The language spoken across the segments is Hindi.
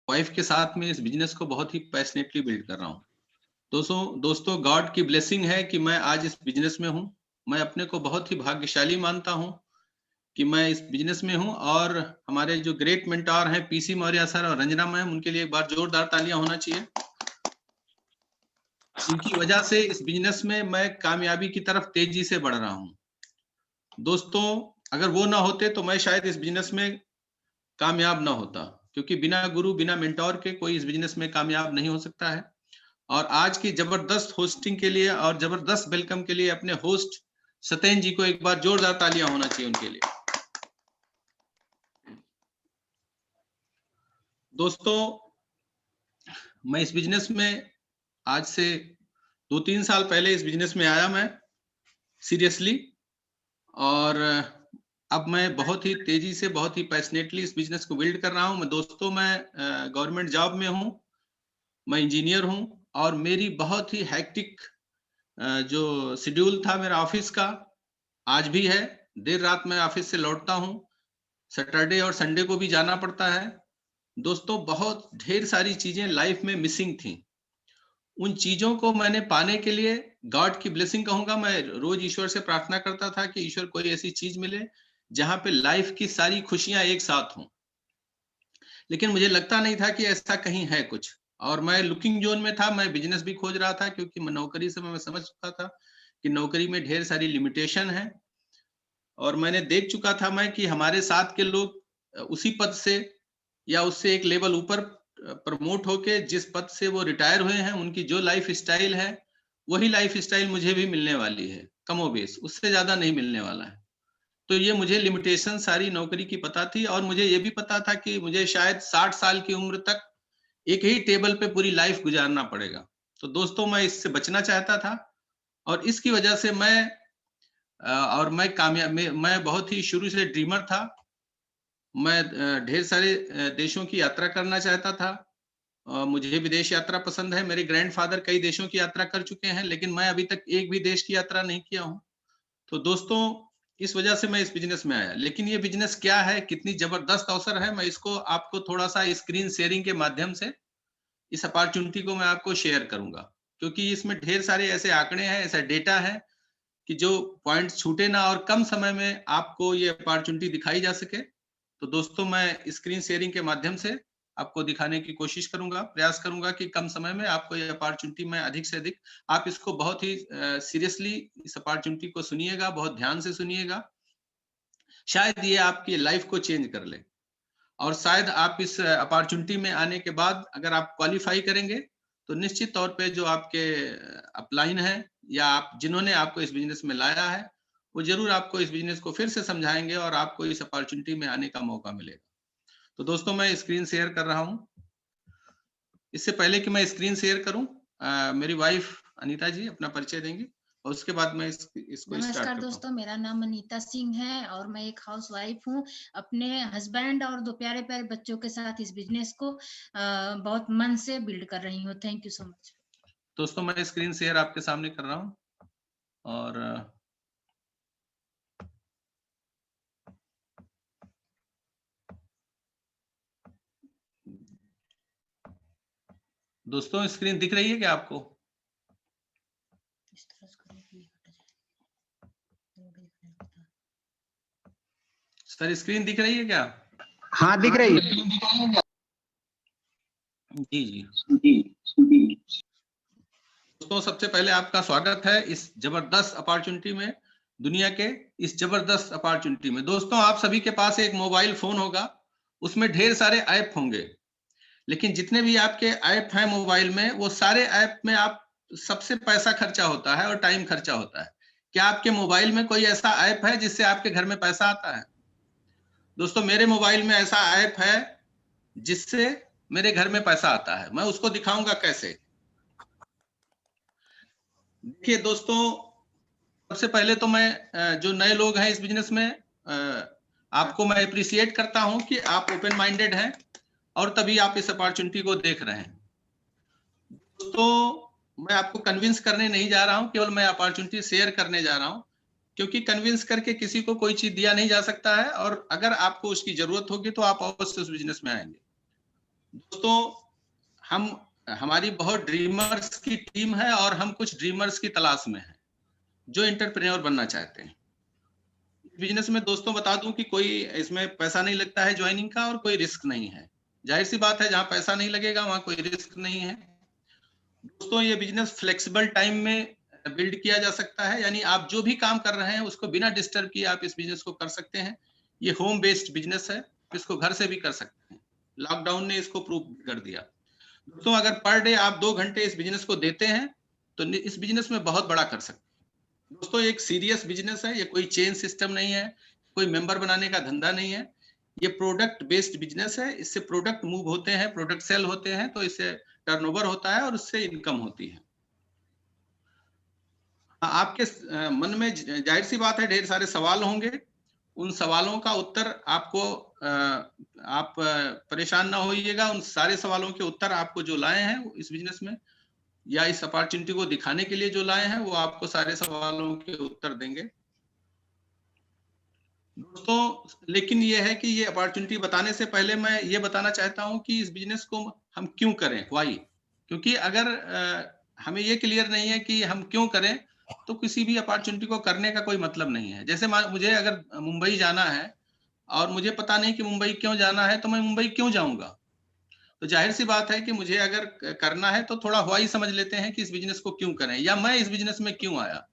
वाइफ के साथ में इस बिजनेस को बहुत ही पैशनेटली बिल्ड कर रहा हूँ। दोस्तों गॉड की ब्लेसिंग है कि मैं आज इस बिजनेस में हूँ। मैं अपने को बहुत ही भाग्यशाली मानता हूँ कि मैं इस बिजनेस में हूँ और हमारे जो ग्रेट मेंटोर हैं पीसी मौर्य सर और रंजना मैम, उनके लिए एक बार जोरदार तालियां होना चाहिए। इनकी वजह से इस बिजनेस में मैं कामयाबी की तरफ तेजी से बढ़ रहा हूँ। दोस्तों अगर वो ना होते तो मैं शायद इस बिजनेस में कामयाब ना होता, क्योंकि बिना गुरु बिना मेंटोर के कोई इस बिजनेस में कामयाब नहीं हो सकता है। और आज की जबरदस्त होस्टिंग के लिए और जबरदस्त वेलकम के लिए अपने होस्ट सतेन जी को एक बार जोरदार तालियां होना चाहिए उनके लिए। दोस्तों मैं इस बिजनेस में आज से 2-3 साल पहले इस बिजनेस में आया मैं सीरियसली, और अब मैं बहुत ही तेजी से बहुत ही पैशनेटली इस बिजनेस को बिल्ड कर रहा हूं। दोस्तों मैं गवर्नमेंट जॉब में हूं, मैं इंजीनियर हूं और मेरी बहुत ही हैक्टिक जो शेड्यूल था मेरा ऑफिस का आज भी है। देर रात मैं ऑफिस से लौटता हूं, सैटरडे और संडे को भी जाना पड़ता है। दोस्तों बहुत ढेर सारी चीजें लाइफ में मिसिंग थी। उन चीजों को मैंने पाने के लिए गॉड की ब्लेसिंग कहूंगा, मैं रोज ईश्वर से प्रार्थना करता था कि ईश्वर कोई ऐसी चीज मिले जहां पे लाइफ की सारी खुशियां एक साथ हों। लेकिन मुझे लगता नहीं था कि ऐसा कहीं है कुछ, और मैं लुकिंग जोन में था। मैं बिजनेस भी खोज रहा था क्योंकि नौकरी से मैं समझ चुका था कि नौकरी में ढेर सारी लिमिटेशन है, और मैंने देख चुका था मैं कि हमारे साथ के लोग उसी पद से या उससे एक लेवल ऊपर प्रमोट होके जिस पद से वो रिटायर हुए हैं, उनकी जो लाइफ स्टाइल है वही लाइफ स्टाइल मुझे भी मिलने वाली है, कमोबेश, उससे ज्यादा नहीं मिलने वाला है। तो ये मुझे लिमिटेशन सारी नौकरी की पता थी, और मुझे ये भी पता था कि मुझे शायद 60 साल की उम्र तक एक ही टेबल पे पूरी लाइफ गुजारना पड़ेगा। तो दोस्तों मैं इससे बचना चाहता था, और इसकी वजह से और मैं कामयाब, मैं बहुत ही शुरू से ड्रीमर था। मैं ढेर सारे देशों की यात्रा करना चाहता था। मुझे विदेश यात्रा पसंद है। मेरे ग्रैंडफादर कई देशों की यात्रा कर चुके हैं, लेकिन मैं अभी तक एक भी देश की यात्रा नहीं किया हूं। तो दोस्तों इस वजह से मैं इस बिजनेस में आया। लेकिन ये बिजनेस क्या है, कितनी जबरदस्त अवसर है, मैं इसको आपको थोड़ा सा स्क्रीन शेयरिंग के माध्यम से इस अपॉर्चुनिटी को मैं आपको शेयर करूंगा, क्योंकि इसमें ढेर सारे ऐसे आंकड़े हैं, ऐसा डेटा है कि जो पॉइंट्स छूटे ना और कम समय में आपको ये अपॉर्चुनिटी दिखाई जा सके। तो दोस्तों मैं स्क्रीन शेयरिंग के माध्यम से आपको दिखाने की कोशिश करूंगा, प्रयास करूंगा कि कम समय में आपको ये अपॉर्चुनिटी मैं अधिक से अधिक, आप इसको बहुत ही सीरियसली इस अपॉर्चुनिटी को सुनिएगा, बहुत ध्यान से सुनिएगा। शायद ये आपकी लाइफ को चेंज कर ले, और शायद आप इस अपॉर्चुनिटी में आने के बाद अगर आप क्वालिफाई करेंगे तो निश्चित तौर पे जो आपके अपलाइन है या आप जिन्होंने आपको इस बिजनेस में लाया है, वो जरूर आपको इस बिजनेस को फिर से समझाएंगे और आपको इस अपॉर्चुनिटी में आने का मौका मिलेगा। तो दोस्तों मैं स्क्रीन शेयर कर रहा हूं। इससे पहले कि मैं स्क्रीन शेयर करूं, मेरी वाइफ अनीता जी अपना परिचय देंगी और उसके बाद मैं इसको स्टार्ट करता हूं। दोस्तों, मेरा नाम अनीता सिंह है और मैं एक हाउस वाइफ हूँ। अपने हस्बैंड और 2 प्यारे प्यारे बच्चों के साथ इस बिजनेस को बहुत मन से बिल्ड कर रही हूँ। Thank you so much. दोस्तों मैं स्क्रीन शेयर आपके सामने कर रहा हूँ, और दोस्तों स्क्रीन दिख रही है क्या आपको? सर स्क्रीन दिख रही है क्या? हाँ दिख रही है। जी जी। दोस्तों सबसे पहले आपका स्वागत है इस जबरदस्त अपॉर्चुनिटी में, दुनिया के इस जबरदस्त अपॉर्चुनिटी में। दोस्तों आप सभी के पास एक मोबाइल फोन होगा, उसमें ढेर सारे ऐप होंगे, लेकिन जितने भी आपके ऐप हैं मोबाइल में, वो सारे ऐप में आप सबसे पैसा खर्चा होता है और टाइम खर्चा होता है। क्या आपके मोबाइल में कोई ऐसा ऐप है जिससे आपके घर में पैसा आता है? दोस्तों मेरे मोबाइल में ऐसा ऐप है जिससे मेरे घर में पैसा आता है। मैं उसको दिखाऊंगा कैसे। देखिए दोस्तों, सबसे पहले तो मैं जो नए लोग हैं इस बिजनेस में, आपको मैं अप्रिशिएट करता हूं कि आप ओपन माइंडेड हैं और तभी आप इस अपॉर्चुनिटी को देख रहे हैं। दोस्तों मैं आपको कन्विंस करने नहीं जा रहा हूं, केवल मैं अपॉर्चुनिटी शेयर करने जा रहा हूं, क्योंकि कन्विंस करके किसी को कोई चीज दिया नहीं जा सकता है, और अगर आपको उसकी जरूरत होगी तो आप अवश्य उस बिजनेस में आएंगे। दोस्तों हमारी बहुत ड्रीमर्स की टीम है और हम कुछ ड्रीमर्स की तलाश में हैं जो एंटरप्रेन्योर बनना चाहते हैं। बिजनेस में दोस्तों बता दूं कि कोई इसमें पैसा नहीं लगता है ज्वाइनिंग का और कोई रिस्क नहीं है। जाहिर सी बात है, जहां पैसा नहीं लगेगा वहां कोई रिस्क नहीं है। दोस्तों ये बिजनेस फ्लेक्सिबल टाइम में बिल्ड किया जा सकता है, यानी आप जो भी काम कर रहे हैं उसको बिना डिस्टर्ब किए आप इस बिजनेस को कर सकते हैं। ये होम बेस्ड बिजनेस है, इसको घर से भी कर सकते हैं। लॉकडाउन ने इसको प्रूव कर दिया। दोस्तों अगर पर डे आप 2 घंटे इस बिजनेस को देते हैं तो इस बिजनेस में बहुत बड़ा कर सकते हैं। दोस्तों एक सीरियस बिजनेस है, ये कोई चेन सिस्टम नहीं है, कोई मेंबर बनाने का धंधा नहीं है। ये प्रोडक्ट बेस्ड बिजनेस है, इससे प्रोडक्ट मूव होते हैं, प्रोडक्ट सेल होते हैं, तो इससे टर्नओवर होता है और उससे इनकम होती है। आपके मन में जाहिर सी बात है ढेर सारे सवाल होंगे। उन सवालों का उत्तर आपको आप परेशान ना होइएगा। उन सारे सवालों के उत्तर आपको जो लाए हैं इस बिजनेस में या इस अपॉर्चुनिटी को दिखाने के लिए जो लाए हैं, वो आपको सारे सवालों के उत्तर देंगे। दोस्तों लेकिन ये है कि ये अपॉर्चुनिटी बताने से पहले मैं ये बताना चाहता हूं कि इस बिजनेस को हम क्यों करें, व्हाई। क्योंकि अगर हमें ये क्लियर नहीं है कि हम क्यों करें तो किसी भी अपॉर्चुनिटी को करने का कोई मतलब नहीं है। जैसे मुझे अगर मुंबई जाना है और मुझे पता नहीं कि मुंबई क्यों जाना है, तो मैं मुंबई क्यों जाऊंगा? तो जाहिर सी बात है कि मुझे अगर करना है तो थोड़ा व्हाई समझ लेते हैं कि इस बिजनेस को क्यों करें या मैं इस बिजनेस में क्यों आया।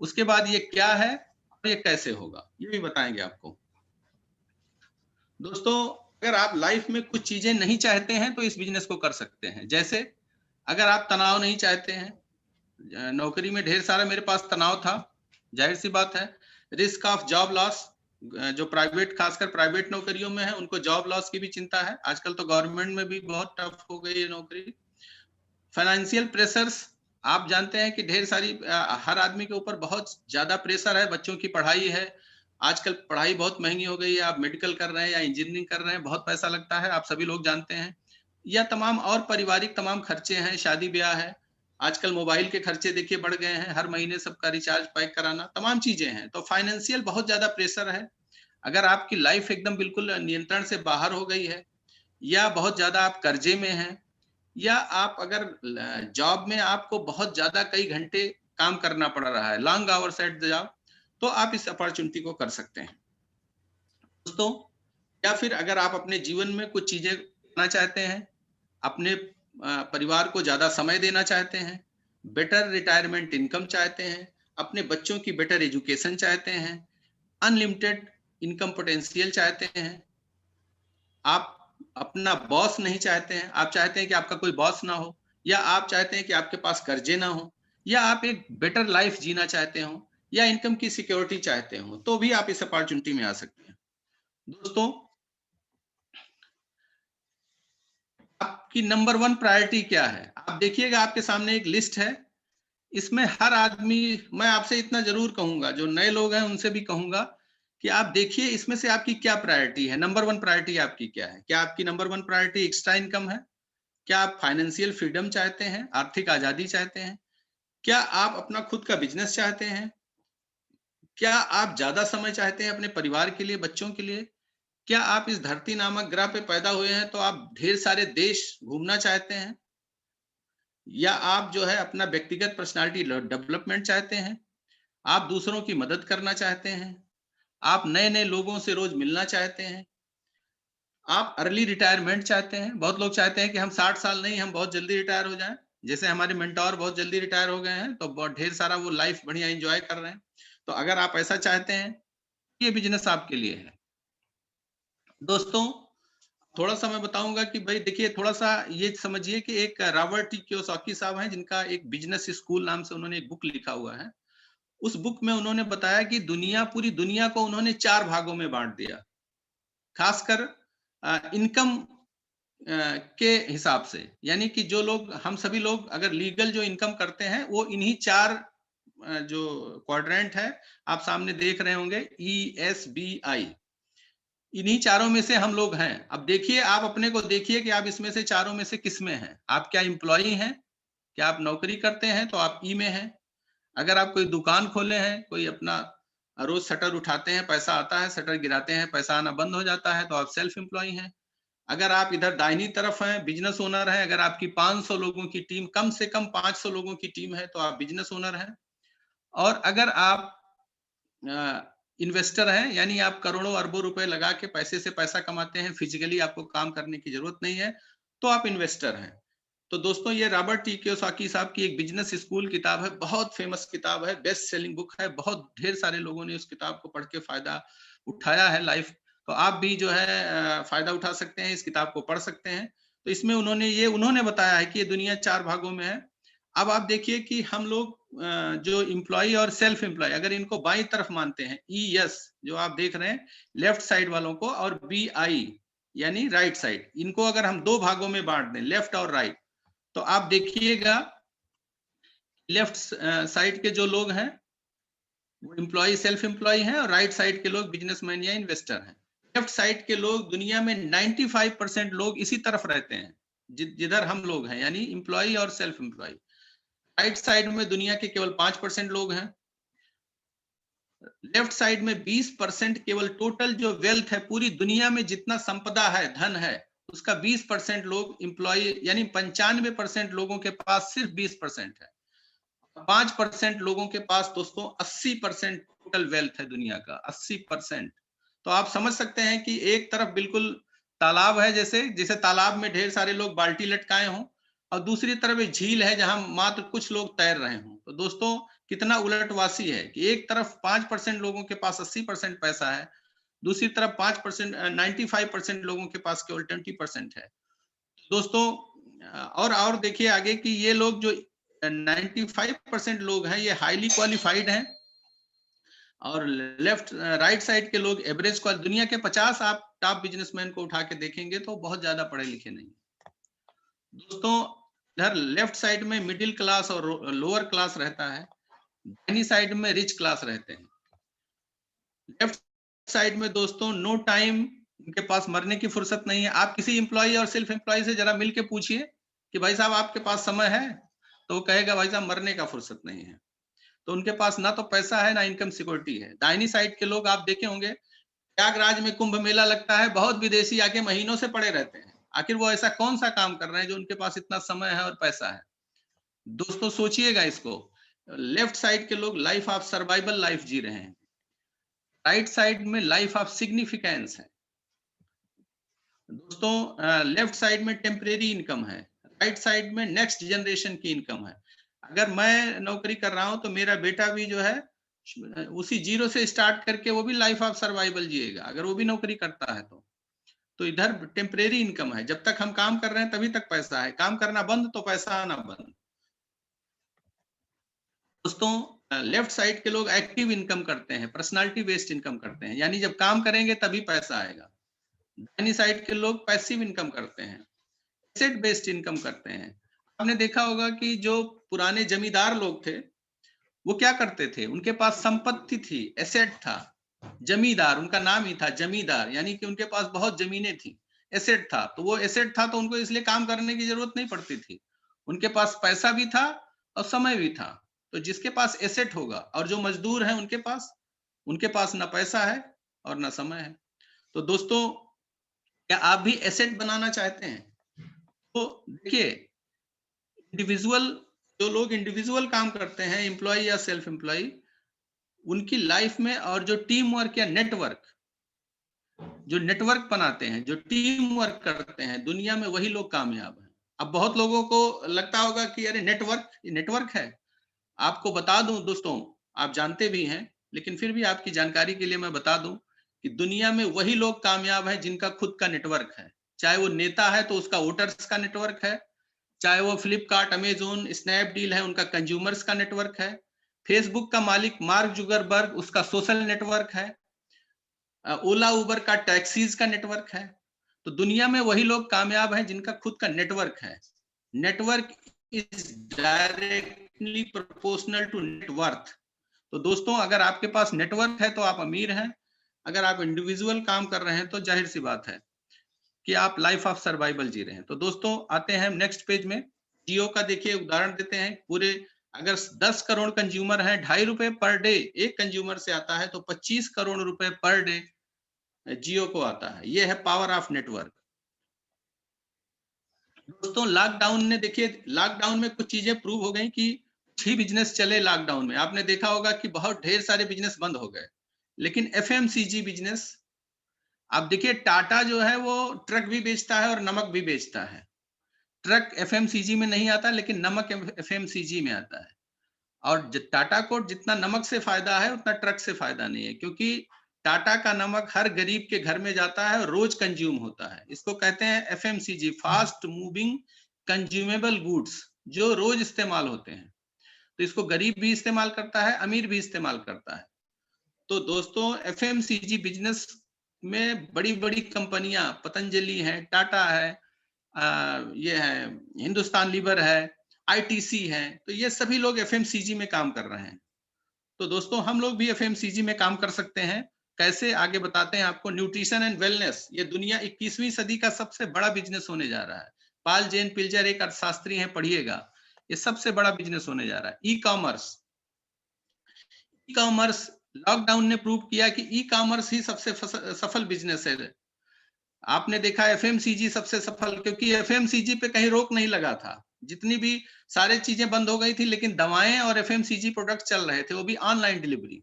उसके बाद ये क्या है और ये कैसे होगा, ये भी बताएंगे आपको। दोस्तों अगर आप लाइफ में कुछ चीजें नहीं चाहते हैं तो इस बिजनेस को कर सकते हैं। जैसे अगर आप तनाव नहीं चाहते हैं, नौकरी में ढेर सारा मेरे पास तनाव था, जाहिर सी बात है। रिस्क ऑफ जॉब लॉस, जो प्राइवेट खासकर प्राइवेट नौकरियों में है उनको जॉब लॉस की भी चिंता है। आजकल तो गवर्नमेंट में भी बहुत टफ हो गई है नौकरी। फाइनेंशियल प्रेशर्स, आप जानते हैं कि ढेर सारी हर आदमी के ऊपर बहुत ज्यादा प्रेशर है। बच्चों की पढ़ाई है, आजकल पढ़ाई बहुत महंगी हो गई है। आप मेडिकल कर रहे हैं या इंजीनियरिंग कर रहे हैं, बहुत पैसा लगता है, आप सभी लोग जानते हैं। या तमाम और पारिवारिक तमाम खर्चे हैं, शादी ब्याह है, आजकल मोबाइल के खर्चे देखिए बढ़ गए हैं, हर महीने सबका रिचार्ज पैक कराना, तमाम चीजें हैं। तो फाइनेंशियल बहुत ज्यादा प्रेशर है। अगर आपकी लाइफ एकदम बिल्कुल नियंत्रण से बाहर हो गई है या बहुत ज्यादा आप कर्जे में हैं या आप अगर जॉब में आपको बहुत ज्यादा कई घंटे काम करना पड़ रहा है, long hours at the job, तो आप इस अपॉर्चुनिटी को कर सकते हैं दोस्तों। या फिर अगर आप अपने जीवन में कुछ चीजें करना चाहते हैं, अपने परिवार को ज्यादा समय देना चाहते हैं, बेटर रिटायरमेंट इनकम चाहते हैं, अपने बच्चों की बेटर एजुकेशन चाहते हैं, अनलिमिटेड इनकम पोटेंशियल चाहते हैं, आप अपना बॉस नहीं चाहते हैं, आप चाहते हैं कि आपका कोई बॉस ना हो, या आप चाहते हैं कि आपके पास कर्जे ना हो, या आप एक बेटर लाइफ जीना चाहते हो, या इनकम की सिक्योरिटी चाहते हो, तो भी आप इस अपॉर्चुनिटी में आ सकते हैं। दोस्तों आपकी नंबर 1 प्रायोरिटी क्या है? आप देखिएगा आपके सामने एक लिस्ट है, इसमें हर आदमी, मैं आपसे इतना जरूर कहूंगा, जो नए लोग हैं उनसे भी कहूंगा कि आप देखिए इसमें से आपकी क्या प्रायोरिटी है। नंबर 1 प्रायोरिटी आपकी क्या है? क्या आपकी नंबर 1 प्रायोरिटी एक्स्ट्रा इनकम है? क्या आप फाइनेंशियल फ्रीडम चाहते हैं, आर्थिक आजादी चाहते हैं? क्या आप अपना खुद का बिजनेस चाहते हैं? क्या आप ज्यादा समय चाहते हैं अपने परिवार के लिए, बच्चों के लिए? क्या आप इस धरती नामक ग्रह पे पैदा हुए हैं तो आप ढेर सारे देश घूमना चाहते हैं? या आप जो है अपना व्यक्तिगत पर्सनालिटी डेवलपमेंट चाहते हैं? आप दूसरों की मदद करना चाहते हैं? आप नए नए लोगों से रोज मिलना चाहते हैं? आप अर्ली रिटायरमेंट चाहते हैं? बहुत लोग चाहते हैं कि हम 60 साल नहीं, हम बहुत जल्दी रिटायर हो जाएं। जैसे हमारे मेंटोर बहुत जल्दी रिटायर हो गए हैं, तो बहुत ढेर सारा वो लाइफ बढ़िया एंजॉय कर रहे हैं। तो अगर आप ऐसा चाहते हैं, ये बिजनेस आपके लिए है। दोस्तों थोड़ा सा मैं बताऊंगा कि भाई देखिए, थोड़ा सा ये समझिए कि एक रॉबर्ट टी कियोसाकी साहब हैं, जिनका एक बिजनेस स्कूल नाम से उन्होंने एक बुक लिखा हुआ है। उस बुक में उन्होंने बताया कि पूरी दुनिया को उन्होंने 4 भागों में बांट दिया, खासकर इनकम के हिसाब से। यानी कि जो लोग, हम सभी लोग अगर लीगल जो इनकम करते हैं, वो इन्हीं 4 जो क्वाड्रेंट है, आप सामने देख रहे होंगे, ESBI, इन्हीं चारों में से हम लोग हैं। अब देखिए, आप अपने को देखिए कि आप इसमें से चारों में से किस में हैं। आप क्या एम्प्लॉई हैं? क्या आप नौकरी करते हैं? तो आप ई में हैं। अगर आप कोई दुकान खोले हैं, कोई अपना रोज शटर उठाते हैं, पैसा आता है, शटर गिराते हैं, पैसा आना बंद हो जाता है, तो आप सेल्फ एम्प्लॉई हैं। अगर आप इधर दाहिनी तरफ हैं, बिजनेस ओनर हैं, अगर आपकी 500 लोगों की टीम, कम से कम 500 लोगों की टीम है, तो आप बिजनेस ओनर हैं। और अगर आप इन्वेस्टर हैं, यानी आप करोड़ों अरबों रुपए लगा के पैसे से पैसा कमाते हैं, फिजिकली आपको काम करने की जरूरत नहीं है, तो आप इन्वेस्टर हैं। तो दोस्तों, ये रॉबर्ट टी कियोसाकी साहब की एक बिजनेस स्कूल किताब है, बहुत फेमस किताब है, बेस्ट सेलिंग बुक है, बहुत ढेर सारे लोगों ने उस किताब को पढ़ के फायदा उठाया है लाइफ। तो आप भी जो है फायदा उठा सकते हैं, इस किताब को पढ़ सकते हैं। तो इसमें उन्होंने बताया है कि ये दुनिया 4 भागों में है। अब आप देखिए कि हम लोग जो एम्प्लॉय और सेल्फ एम्प्लॉय, अगर इनको बाईं तरफ मानते हैं, ES जो आप देख रहे हैं लेफ्ट साइड वालों को, और BI यानी राइट साइड, इनको अगर हम 2 भागों में बांट दें, लेफ्ट और राइट, तो आप देखिएगा लेफ्ट साइड के जो लोग हैं वो एम्प्लॉय सेल्फ एम्प्लॉय हैं, और राइट साइड के लोग बिजनेसमैन या इन्वेस्टर हैं। लेफ्ट साइड के लोग, दुनिया में 95% लोग इसी तरफ रहते हैं जिधर हम लोग हैं, यानी एम्प्लॉय और सेल्फ एम्प्लॉय। राइट साइड में दुनिया के केवल 5% लोग हैं। लेफ्ट साइड में 20% केवल टोटल जो वेल्थ है, पूरी दुनिया में जितना संपदा है, धन है, उसका 20% लोग एम्प्लॉय, यानी 95% लोगों के पास सिर्फ 20% है। 5% लोगों के पास दोस्तों 80% टोटल वेल्थ है दुनिया का, 80%। तो आप समझ सकते हैं कि एक तरफ बिल्कुल तालाब है, जैसे तालाब में ढेर सारे लोग बाल्टी लटकाए हों, और दूसरी तरफ एक झील है जहां मात्र कुछ लोग तैर रहे हों। तो दोस्तों, कितना उलटवासी है कि एक तरफ 5% लोगों के पास 80% पैसा है, दूसरी तरफ 5% 95% लोगों के पास केवल 20% है। दोस्तों, और देखिए आगे कि ये लोग जो 95% लोग हैं, ये हाईली क्वालिफाइड हैं, और लेफ्ट राइट साइड के लोग एवरेज क्वाल। दुनिया के 50 आप टॉप बिजनेसमैन को उठा के देखेंगे तो बहुत ज्यादा पढ़े लिखे नहीं। दोस्तों, इधर लेफ्ट साइड में मिडिल क्लास और लोअर क्लास रहता है, दाहिनी साइड में रिच क्लास रहते हैं। लेफ्ट साइड में दोस्तों नो टाइम, उनके पास मरने की फुर्सत नहीं है। आप किसी एम्प्लॉय और सेल्फ एम्प्लॉय से जरा मिलके पूछिए कि भाई साहब आपके पास समय है, तो वो कहेगा भाई साहब मरने का फुर्सत नहीं है। तो उनके पास ना तो पैसा है, ना इनकम सिक्योरिटी है। दाहिनी साइड के लोग आप देखे होंगे, प्रयागराज में कुंभ मेला लगता है, बहुत विदेशी आके महीनों से पड़े रहते हैं। आखिर वो ऐसा कौन सा काम कर रहे हैं जो उनके पास इतना समय है और पैसा है? दोस्तों सोचिएगा इसको। लेफ्ट साइड के लोग लाइफ ऑफ सर्वाइवल लाइफ जी रहे हैं, राइट साइड में लाइफ ऑफ सिग्निफिकेंस है। दोस्तों, लेफ्ट साइड में टेम्परेरी इनकम है, राइट साइड में नेक्स्ट जनरेशन की इनकम है। अगर मैं नौकरी कर रहा हूं तो मेरा बेटा भी जो है उसी 0 से स्टार्ट करके वो भी लाइफ ऑफ सर्वाइवल जिएगा, अगर वो भी नौकरी करता है तो इधर टेम्परेरी इनकम है। जब तक हम काम कर रहे हैं तभी तक पैसा है, काम करना बंद तो पैसा आना बंद। दोस्तों, लेफ्ट साइड के लोग एक्टिव इनकम करते हैं, पर्सनालिटी बेस्ड इनकम करते हैं, यानी जब काम करेंगे तभी पैसा आएगा। दाहिनी साइड के लोग पैसिव इनकम करते हैं, एसेट बेस्ड इनकम करते हैं। आपने देखा होगा कि जो पुराने जमींदार लोग थे वो क्या करते थे, उनके पास संपत्ति थी, एसेट था। जमींदार उनका नाम ही था, जमींदार, यानी कि उनके पास बहुत जमीनें थी, एसेट था। तो वो एसेट था तो उनको इसलिए काम करने की जरूरत नहीं पड़ती थी, उनके पास पैसा भी था और समय भी था। तो जिसके पास एसेट होगा, और जो मजदूर हैं उनके पास ना पैसा है और ना समय है। तो दोस्तों, क्या आप भी एसेट बनाना चाहते हैं? तो देखिए, जो लोग इंडिविजुअल काम करते हैं, एम्प्लॉय या सेल्फ एम्प्लॉय, उनकी लाइफ में, और जो टीम वर्क या जो नेटवर्क बनाते हैं, जो टीम वर्क करते हैं, दुनिया में वही लोग कामयाब हैं। अब बहुत लोगों को लगता होगा कि अरे नेटवर्क है। आपको बता दूं दोस्तों, आप जानते भी हैं, लेकिन फिर भी आपकी जानकारी के लिए मैं बता दूं कि दुनिया में वही लोग कामयाब हैं जिनका खुद का नेटवर्क है। चाहे वो नेता है तो उसका वोटर्स का नेटवर्क है, चाहे वो फ्लिपकार्ट, अमेजोन, स्नैपडील है, उनका कंज्यूमर्स का नेटवर्क है, फेसबुक का मालिक मार्क जुगरबर्ग, उसका सोशल नेटवर्क है, ओला उबर का टैक्सीज का नेटवर्क है। तो दुनिया में वही लोग कामयाब हैं जिनका खुद का नेटवर्क है। Network is directly proportional to net worth. तो दोस्तों, अगर आपके पास नेटवर्क है तो आप अमीर हैं, अगर आप इंडिविजुअल काम कर रहे हैं तो जाहिर सी बात है कि आप लाइफ ऑफ सर्वाइवल जी रहे हैं। तो दोस्तों, आते हैं नेक्स्ट पेज में। जियो का देखिए उदाहरण देते हैं। पूरे अगर 10 करोड़ कंज्यूमर हैं, ₹2.5 पर डे एक कंज्यूमर से आता है, तो 25 करोड़ रुपए पर डे जियो को आता है। ये है पावर ऑफ नेटवर्क। दोस्तों लॉकडाउन ने, देखिए लॉकडाउन में कुछ चीजें प्रूव हो गई कि कुछ ही बिजनेस चले लॉकडाउन में। आपने देखा होगा कि बहुत ढेर सारे बिजनेस बंद हो गए, लेकिन एफएमसीजी बिजनेस, आप देखिए टाटा जो है वो ट्रक भी बेचता है और नमक भी बेचता है। ट्रक एफएमसीजी में नहीं आता, लेकिन नमक एफएमसीजी में आता है। और टाटा को जितना नमक से फायदा है उतना ट्रक से फायदा नहीं है, क्योंकि टाटा का नमक हर गरीब के घर में जाता है और रोज कंज्यूम होता है। इसको कहते हैं FMCG, fast moving consumable goods, जो रोज इस्तेमाल होते हैं। तो इसको गरीब भी इस्तेमाल करता है, अमीर भी इस्तेमाल करता है। तो दोस्तों एफएमसीजी बिजनेस में बड़ी बड़ी कंपनियां, पतंजलि है, टाटा है, ये है हिंदुस्तान लीवर है, आईटीसी है, तो ये सभी लोग एफएमसीजी में काम कर रहे हैं। तो दोस्तों हम लोग भी एफएमसीजी में काम कर सकते हैं। कैसे, आगे बताते हैं आपको। न्यूट्रिशन एंड वेलनेस, ये दुनिया 21वीं सदी का सबसे बड़ा बिजनेस होने जा रहा है। पाल जेन पिल्जर एक अर्थशास्त्री हैं, पढ़िएगा, ये सबसे बड़ा बिजनेस होने जा रहा है। ई कॉमर्स, लॉकडाउन ने प्रूव किया कि ई कॉमर्स ही सबसे सफल बिजनेस है। आपने देखा एफएमसीजी सबसे सफल, क्योंकि एफएमसीजी पे कहीं रोक नहीं लगा था। जितनी भी सारी चीजें बंद हो गई थी, लेकिन दवाएं और एफएमसीजी प्रोडक्ट चल रहे थे, वो भी online delivery.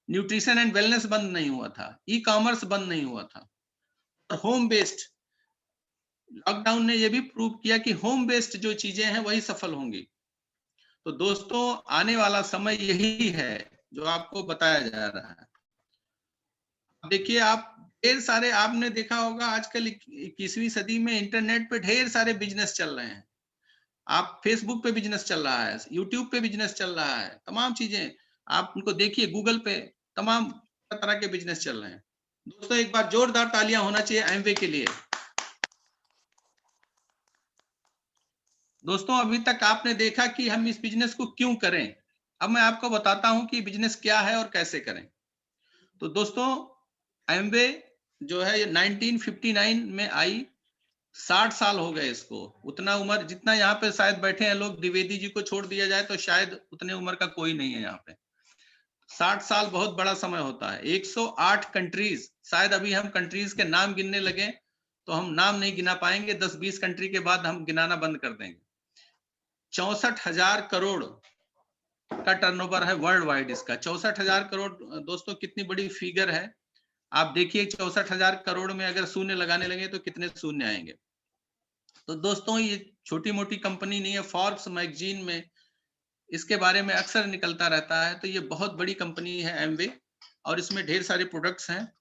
Nutrition and wellness बंद नहीं हुआ था, ई कॉमर्स बंद नहीं हुआ था। और होम बेस्ड, लॉकडाउन ने ये भी प्रूव किया कि होम बेस्ड जो चीजें हैं वही सफल होंगी। तो दोस्तों आने वाला समय यही है जो आपको बताया जा रहा है। देखिए आप, ढेर सारे आपने देखा होगा आजकल 21वीं सदी में इंटरनेट पे ढेर सारे बिजनेस चल रहे हैं। आप फेसबुक पे बिजनेस चल रहा है, यूट्यूब पे बिजनेस चल रहा है, तमाम चीजें आप उनको देखिए, गूगल पे तमाम तरह के बिजनेस चल रहे हैं। दोस्तों एक बार जोरदार तालियां होना चाहिए एमवे के लिए। दोस्तों अभी तक आपने देखा कि हम इस बिजनेस को क्यों करें। अब मैं आपको बताता हूं कि बिजनेस क्या है और कैसे करें। तो दोस्तों एमवे जो है ये 1959 में आई, 60 साल हो गए इसको। उतना उम्र जितना यहाँ पे शायद बैठे हैं लोग, द्विवेदी जी को छोड़ दिया जाए तो शायद उतने उम्र का कोई नहीं है यहाँ पे। 60 साल बहुत बड़ा समय होता है। 108 कंट्रीज, शायद अभी हम कंट्रीज के नाम गिनने लगे तो हम नाम नहीं गिना पाएंगे, 10-20 कंट्री के बाद हम गिनाना बंद कर देंगे। 64,000 करोड़ का टर्नओवर है वर्ल्ड वाइड इसका। 64,000 करोड़ दोस्तों कितनी बड़ी फिगर है। आप देखिए 64,000 करोड़ में अगर शून्य लगाने लगे तो कितने शून्य आएंगे। तो दोस्तों ये छोटी मोटी कंपनी नहीं है। फॉर्ब्स मैगजीन में इसके बारे में अक्सर निकलता रहता है। तो ये बहुत बड़ी कंपनी है एमवे, और इसमें ढेर सारे प्रोडक्ट्स हैं।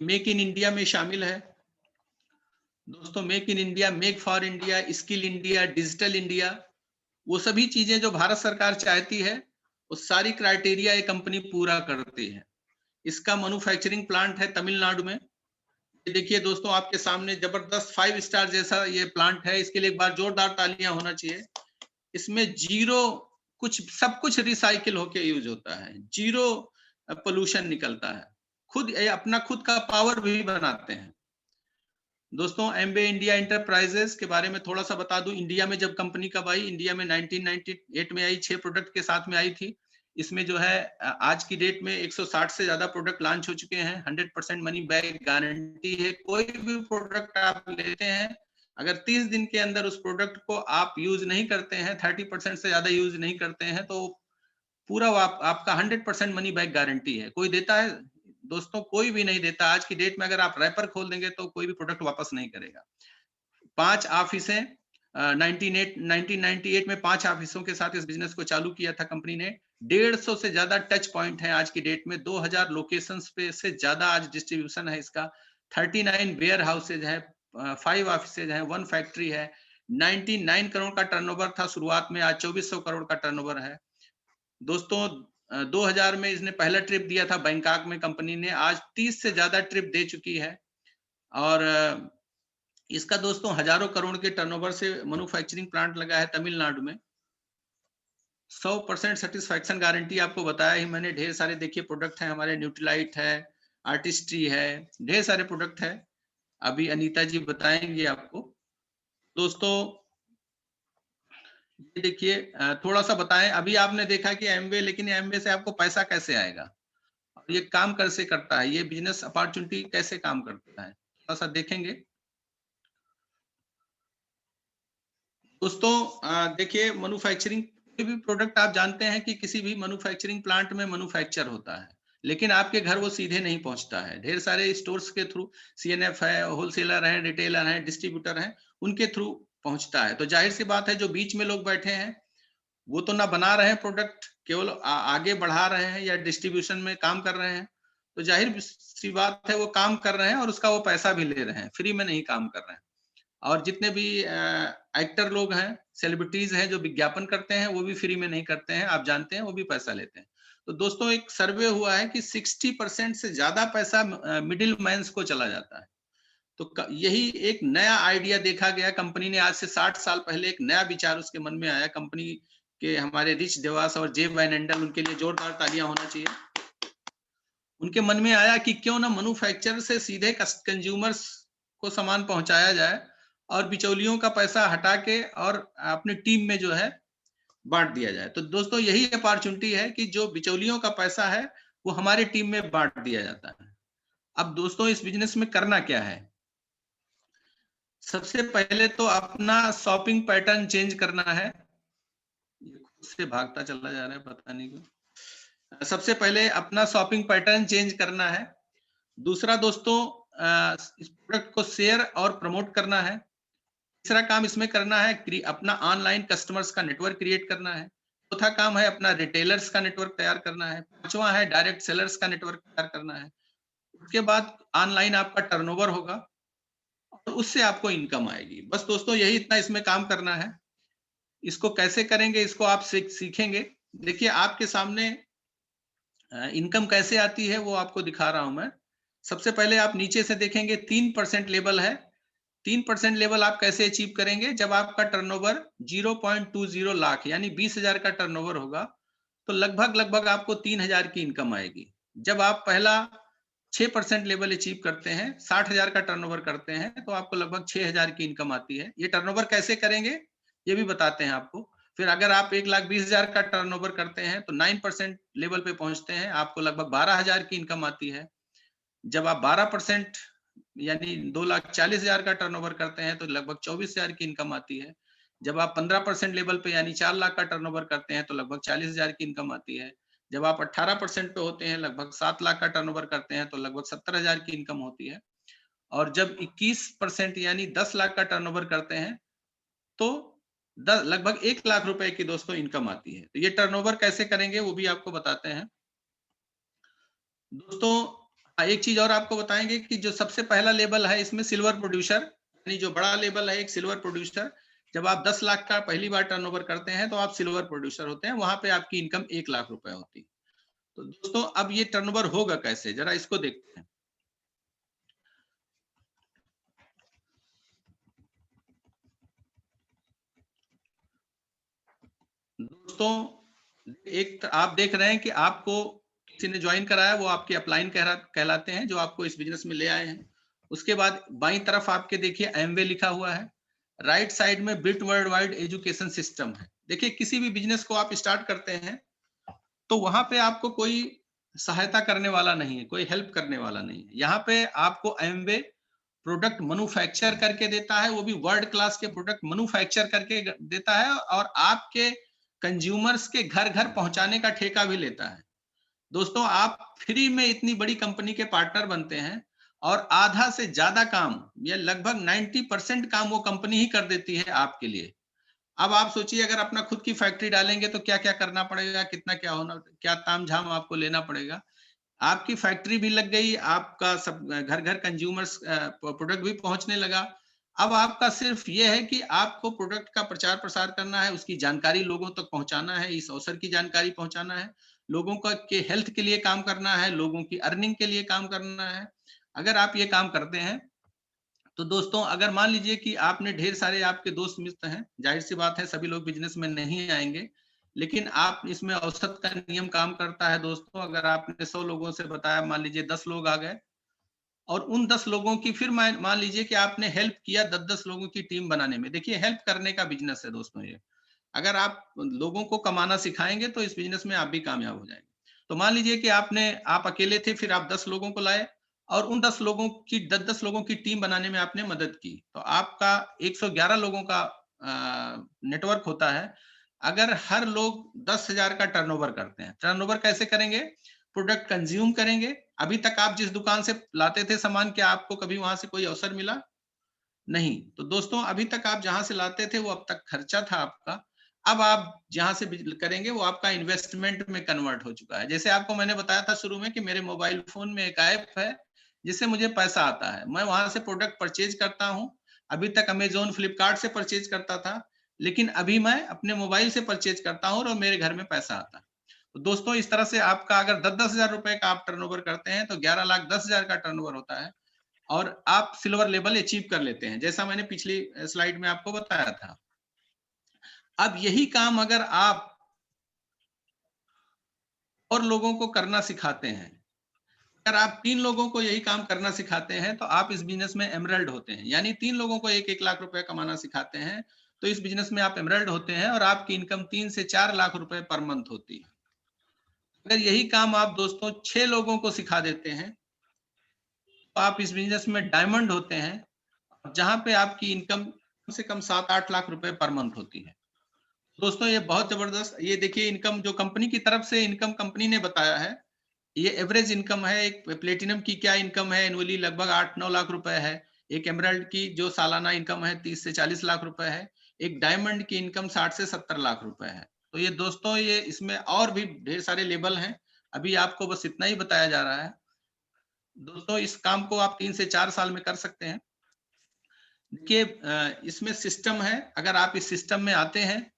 मेक इन इंडिया में शामिल है दोस्तों। Make in India, make for India, skill India, digital India, वो सभी चीजें जो भारत सरकार चाहती है वो सारी क्राइटेरिया ये कंपनी पूरा करती है। इसका मैन्युफैक्चरिंग प्लांट है तमिलनाडु में। देखिए दोस्तों आपके सामने जबरदस्त 5 स्टार जैसा ये प्लांट है। इसके लिए एक बार जोरदार तालियां होना चाहिए। इसमें जीरो, कुछ सब कुछ रिसाइकिल होके यूज होता है, जीरो पोल्यूशन निकलता है। खुद अपना खुद का पावर भी बनाते हैं। दोस्तों एमवे इंडिया एंटरप्राइजेस के बारे में थोड़ा सा बता दूं। इंडिया में जब कंपनी कब आई, इंडिया में 1998 में आई, 6 प्रोडक्ट के साथ में आई थी। इसमें जो है आज की डेट में 160 से ज्यादा प्रोडक्ट लॉन्च हो चुके हैं। 100% मनी बैक गारंटी है। कोई भी प्रोडक्ट आप लेते हैं, अगर 30 दिन के अंदर उस प्रोडक्ट को आप यूज नहीं करते हैं, 30% से ज्यादा यूज नहीं करते हैं, तो पूरा आपका 100% मनी बैक गारंटी है। कोई देता है दोस्तों? कोई भी नहीं देता। आज की डेट में अगर आप रैपर खोल देंगे तो कोई भी प्रोडक्ट वापस नहीं करेगा। 5 ऑफिसें 1998 में 5 ऑफिसों के साथ इस बिजनेस को चालू किया था कंपनी ने। 150 से ज्यादा टच पॉइंट है आज की डेट में। 2000 लोकेशंस पे से ज्यादा आज डिस्ट्रीब्यूशन है इसका। 39 वेयर हाउसेज है, 5 ऑफिसेज हैं, 1 फैक्ट्री है। 99 करोड़ का टर्नओवर था शुरुआत में, आज 2400 करोड़ का टर्नओवर है। दोस्तों 2000 में इसने पहला ट्रिप दिया था बैंकॉक में कंपनी ने। आज 30 से ज्यादा ट्रिप दे चुकी है। और इसका दोस्तों हजारों करोड़ के टर्नओवर से मैन्युफैक्चरिंग प्लांट लगा है तमिलनाडु में। 100% सेटिस्फैक्शन गारंटी आपको बताया ही मैंने। ढेर सारे देखिए प्रोडक्ट हैं हमारे, न्यूट्रीलाइट है, आर्टिस्ट्री है, ढेर सारे प्रोडक्ट है। अभी अनीता जी बताएंगे आपको। दोस्तों ये देखिए थोड़ा सा बताएं। अभी आपने देखा कि एमवे, लेकिन एमवे से आपको पैसा कैसे आएगा, ये काम कैसे करता है, ये बिजनेस अपॉर्चुनिटी कैसे काम करता है, थोड़ा सा देखेंगे। दोस्तों देखिए, मैन्युफैक्चरिंग कोई भी प्रोडक्ट आप जानते हैं कि किसी भी मैन्युफैक्चरिंग प्लांट में मैन्युफैक्चर होता है, लेकिन आपके घर वो सीधे नहीं पहुंचता है। ढेर सारे स्टोर्स के थ्रू, सीएनएफ है, होलसेलर हैं, रिटेलर हैं, डिस्ट्रीब्यूटर हैं, उनके थ्रू पहुंचता है। तो जाहिर सी बात है, जो बीच में लोग बैठे हैं वो तो ना बना रहे हैं प्रोडक्ट, केवल आगे बढ़ा रहे हैं या डिस्ट्रीब्यूशन में काम कर रहे हैं। तो जाहिर सी बात है, वो काम कर रहे हैं और उसका वो पैसा भी ले रहे हैं, फ्री में नहीं काम कर रहे हैं। और जितने भी एक्टर लोग हैं, सेलिब्रिटीज हैं जो विज्ञापन करते हैं, वो भी फ्री में नहीं करते हैं, आप जानते हैं, वो भी पैसा लेते हैं। तो दोस्तों, एक सर्वे हुआ है कि 60% से ज्यादा पैसा मिडिल मैन्स को चला जाता है। तो यही एक नया आइडिया देखा गया कंपनी ने। आज से 60 साल पहले एक नया विचार उसके मन में आया। कंपनी के हमारे रिच देवास और जेब वैन एंडल, उनके लिए जोरदार तालियां होना चाहिए। उनके मन में आया कि क्यों ना मैन्युफैक्चरर से सीधे कंज्यूमर्स को सामान पहुंचाया जाए और बिचौलियों का पैसा हटा के और अपनी टीम में जो है बांट दिया जाए। तो दोस्तों, यही अपॉर्चुनिटी है कि जो बिचौलियों का पैसा है वो हमारी टीम में बांट दिया जाता है। अब दोस्तों, इस बिजनेस में करना क्या है? सबसे पहले तो अपना शॉपिंग पैटर्न चेंज करना है। ये खुद से भागता चला जा रहा है, पता नहीं क्यों। सबसे पहले अपना शॉपिंग पैटर्न चेंज करना है। दूसरा दोस्तों, इस प्रोडक्ट को शेयर और प्रमोट करना है। तीसरा काम इसमें करना है अपना ऑनलाइन कस्टमर्स का नेटवर्क क्रिएट करना है। चौथा काम है अपना रिटेलर्स का नेटवर्क तैयार करना है। पांचवा है डायरेक्ट सेलर्स का नेटवर्क तैयार करना है। उसके बाद ऑनलाइन आपका टर्नओवर होगा और उससे आपको इनकम आएगी। बस दोस्तों, यही इतना इसमें काम करना है। इसको कैसे करेंगे, इसको आप सीखेंगे। देखिए, आपके सामने इनकम कैसे आती है वो आपको दिखा रहा हूं मैं। सबसे पहले आप नीचे से देखेंगे 3% लेवल है। 3% लेवल आप कैसे अचीव करेंगे? जब आपका टर्नओवर 0.20 लाख यानी 20,000 का टर्नओवर होगा, तो लगभग आपको 3,000 की इनकम आएगी। जब आप पहला 6% लेवल अचीव करते हैं, 60,000 का टर्नओवर करते हैं, तो आपको लगभग 6,000 की इनकम आती है। ये टर्नओवर कैसे करेंगे ये भी बताते हैं आपको। फिर अगर आप 1,20,000 का टर्नओवर करते हैं तो 9% लेवल पे पहुंचते हैं, आपको लगभग 12,000 की इनकम आती है। जब आप 12% यानी 2,40,000 का टर्नओवर करते हैं तो लगभग 24,000 की इनकम आती है। जब आप 15% लेवल पे यानी 4 लाख का टर्नओवर करते हैं तो लगभग 40,000 की इनकम आती है। जब आप 18% पे होते हैं, लगभग 7 लाख का टर्नओवर करते हैं तो लगभग 70,000 की इनकम होती है। और जब 21% यानी 10 लाख का टर्नओवर करते हैं तो लगभग 1 लाख रुपए की दोस्तों इनकम आती है। तो ये टर्नओवर कैसे करेंगे वो भी आपको बताते हैं दोस्तों। एक चीज और आपको बताएंगे कि जो सबसे पहला लेवल है इसमें सिल्वर प्रोड्यूसर, यानी जो बड़ा लेवल है एक सिल्वर प्रोड्यूसर। जब आप 10 लाख का पहली बार टर्नओवर करते हैं तो आप सिल्वर प्रोड्यूसर होते हैं, वहां पे आपकी इनकम 1 लाख रुपए होती है। तो दोस्तों, अब ये टर्नओवर होगा कैसे, जरा इसको देखते हैं। दोस्तों, एक आप देख रहे हैं कि आपको किसी ने ज्वाइन कराया, वो आपके अपलाइन कहलाते हैं, जो आपको इस बिजनेस में ले आए हैं। उसके बाद बाईं तरफ आपके देखिए एमवे लिखा हुआ है, राइट साइड में bit world wide education system है। देखिए, किसी भी बिजनेस को आप स्टार्ट करते हैं तो वहां पे आपको कोई सहायता करने वाला नहीं है, कोई हेल्प करने वाला नहीं है। यहाँ पे आपको एमवे प्रोडक्ट मैन्युफैक्चर करके देता है, वो भी वर्ल्ड क्लास के प्रोडक्ट मैन्युफैक्चर करके देता है, और आपके कंज्यूमर्स के घर घर पहुंचाने का ठेका भी लेता है। दोस्तों, आप फ्री में इतनी बड़ी कंपनी के पार्टनर बनते हैं और आधा से ज्यादा काम या लगभग 90% काम वो कंपनी ही कर देती है आपके लिए। अब आप सोचिए, अगर अपना खुद की फैक्ट्री डालेंगे तो क्या क्या करना पड़ेगा, कितना क्या होना, क्या तामझाम आपको लेना पड़ेगा। आपकी फैक्ट्री भी लग गई, आपका सब घर घर कंज्यूमर्स प्रोडक्ट भी पहुंचने लगा। अब आपका सिर्फ ये है कि आपको प्रोडक्ट का प्रचार प्रसार करना है, उसकी जानकारी लोगों तक पहुंचाना है, इस अवसर की जानकारी पहुंचाना है, लोगों का के हेल्थ के लिए काम करना है, लोगों की अर्निंग के लिए काम करना है। अगर आप ये काम करते हैं तो दोस्तों, अगर मान लीजिए कि आपने ढेर सारे आपके दोस्त मित्र हैं, जाहिर सी बात है सभी लोग बिजनेस में नहीं आएंगे, लेकिन आप इसमें औसत का नियम काम करता है दोस्तों। अगर आपने 100 लोगों से बताया, मान लीजिए 10 लोग आ गए, और उन 10 लोगों की फिर मान लीजिए कि आपने हेल्प किया 10-10 लोगों की टीम बनाने में। देखिए, हेल्प करने का बिजनेस है दोस्तों ये। अगर आप लोगों को कमाना सिखाएंगे तो इस बिजनेस में आप भी कामयाब हो जाएंगे। तो मान लीजिए कि आप अकेले थे, फिर आप 10 लोगों को लाए और उन 10 लोगों की 10-10 लोगों की टीम बनाने में आपने मदद की, तो आपका 111 लोगों का नेटवर्क होता है, अगर हर लोग 10,000 का टर्नओवर करते हैं, टर्नओवर कैसे करेंगे? प्रोडक्ट कंज्यूम करेंगे। अभी तक आप जिस दुकान से लाते थे सामान, क्या आपको कभी वहां से कोई अवसर मिला? नहीं। तो दोस्तों, अभी तक आप जहां से लाते थे वो अब तक खर्चा था आपका। अब आप जहां से करेंगे वो आपका इन्वेस्टमेंट में कन्वर्ट हो चुका है। जैसे आपको मैंने बताया था शुरू में कि मेरे मोबाइल फोन में एक ऐप है जिससे मुझे पैसा आता है, मैं वहां से प्रोडक्ट परचेज करता हूँ। अभी तक अमेजोन, फ्लिपकार्ट से परचेज करता था, लेकिन अभी मैं अपने मोबाइल से परचेज करता हूँ और मेरे घर में पैसा आता है। तो दोस्तों, इस तरह से आपका अगर 10,000 रुपए का आप टर्नओवर करते हैं तो 11,10,000 का टर्नओवर होता है और आप सिल्वर लेवल अचीव कर लेते हैं, जैसा मैंने पिछली स्लाइड में आपको बताया था। अब यही काम अगर आप और लोगों को करना सिखाते हैं, अगर आप 3 लोगों को यही काम करना सिखाते हैं तो आप इस बिजनेस में एमरल्ड होते हैं। यानी 3 लोगों को 1-1 लाख रुपए कमाना सिखाते हैं तो इस बिजनेस में आप एमरल्ड होते हैं और आपकी इनकम 3 से 4 लाख रुपए पर मंथ होती है। अगर यही काम आप दोस्तों 6 लोगों को सिखा देते हैं तो आप इस बिजनेस में डायमंड होते हैं, जहां पे आपकी इनकम कम से कम 7-8 लाख रुपए पर मंथ होती है। दोस्तों, ये बहुत जबरदस्त, ये देखिए इनकम जो कंपनी की तरफ से इनकम कंपनी ने बताया है, ये एवरेज इनकम है। एक प्लेटिनम की क्या इनकम है एनुअली, लगभग 8-9 लाख रुपए है। एक एमराल्ड की जो सालाना इनकम है 30 से 40 लाख रुपए है। एक डायमंड की इनकम 60 से 70 लाख रुपए है। तो ये दोस्तों, ये इसमें और भी ढेर सारे लेवल हैं, अभी आपको बस इतना ही बताया जा रहा है। दोस्तों, इस काम को आप 3 से 4 साल में कर सकते हैं। देखिए, इसमें सिस्टम है, अगर आप इस सिस्टम में आते हैं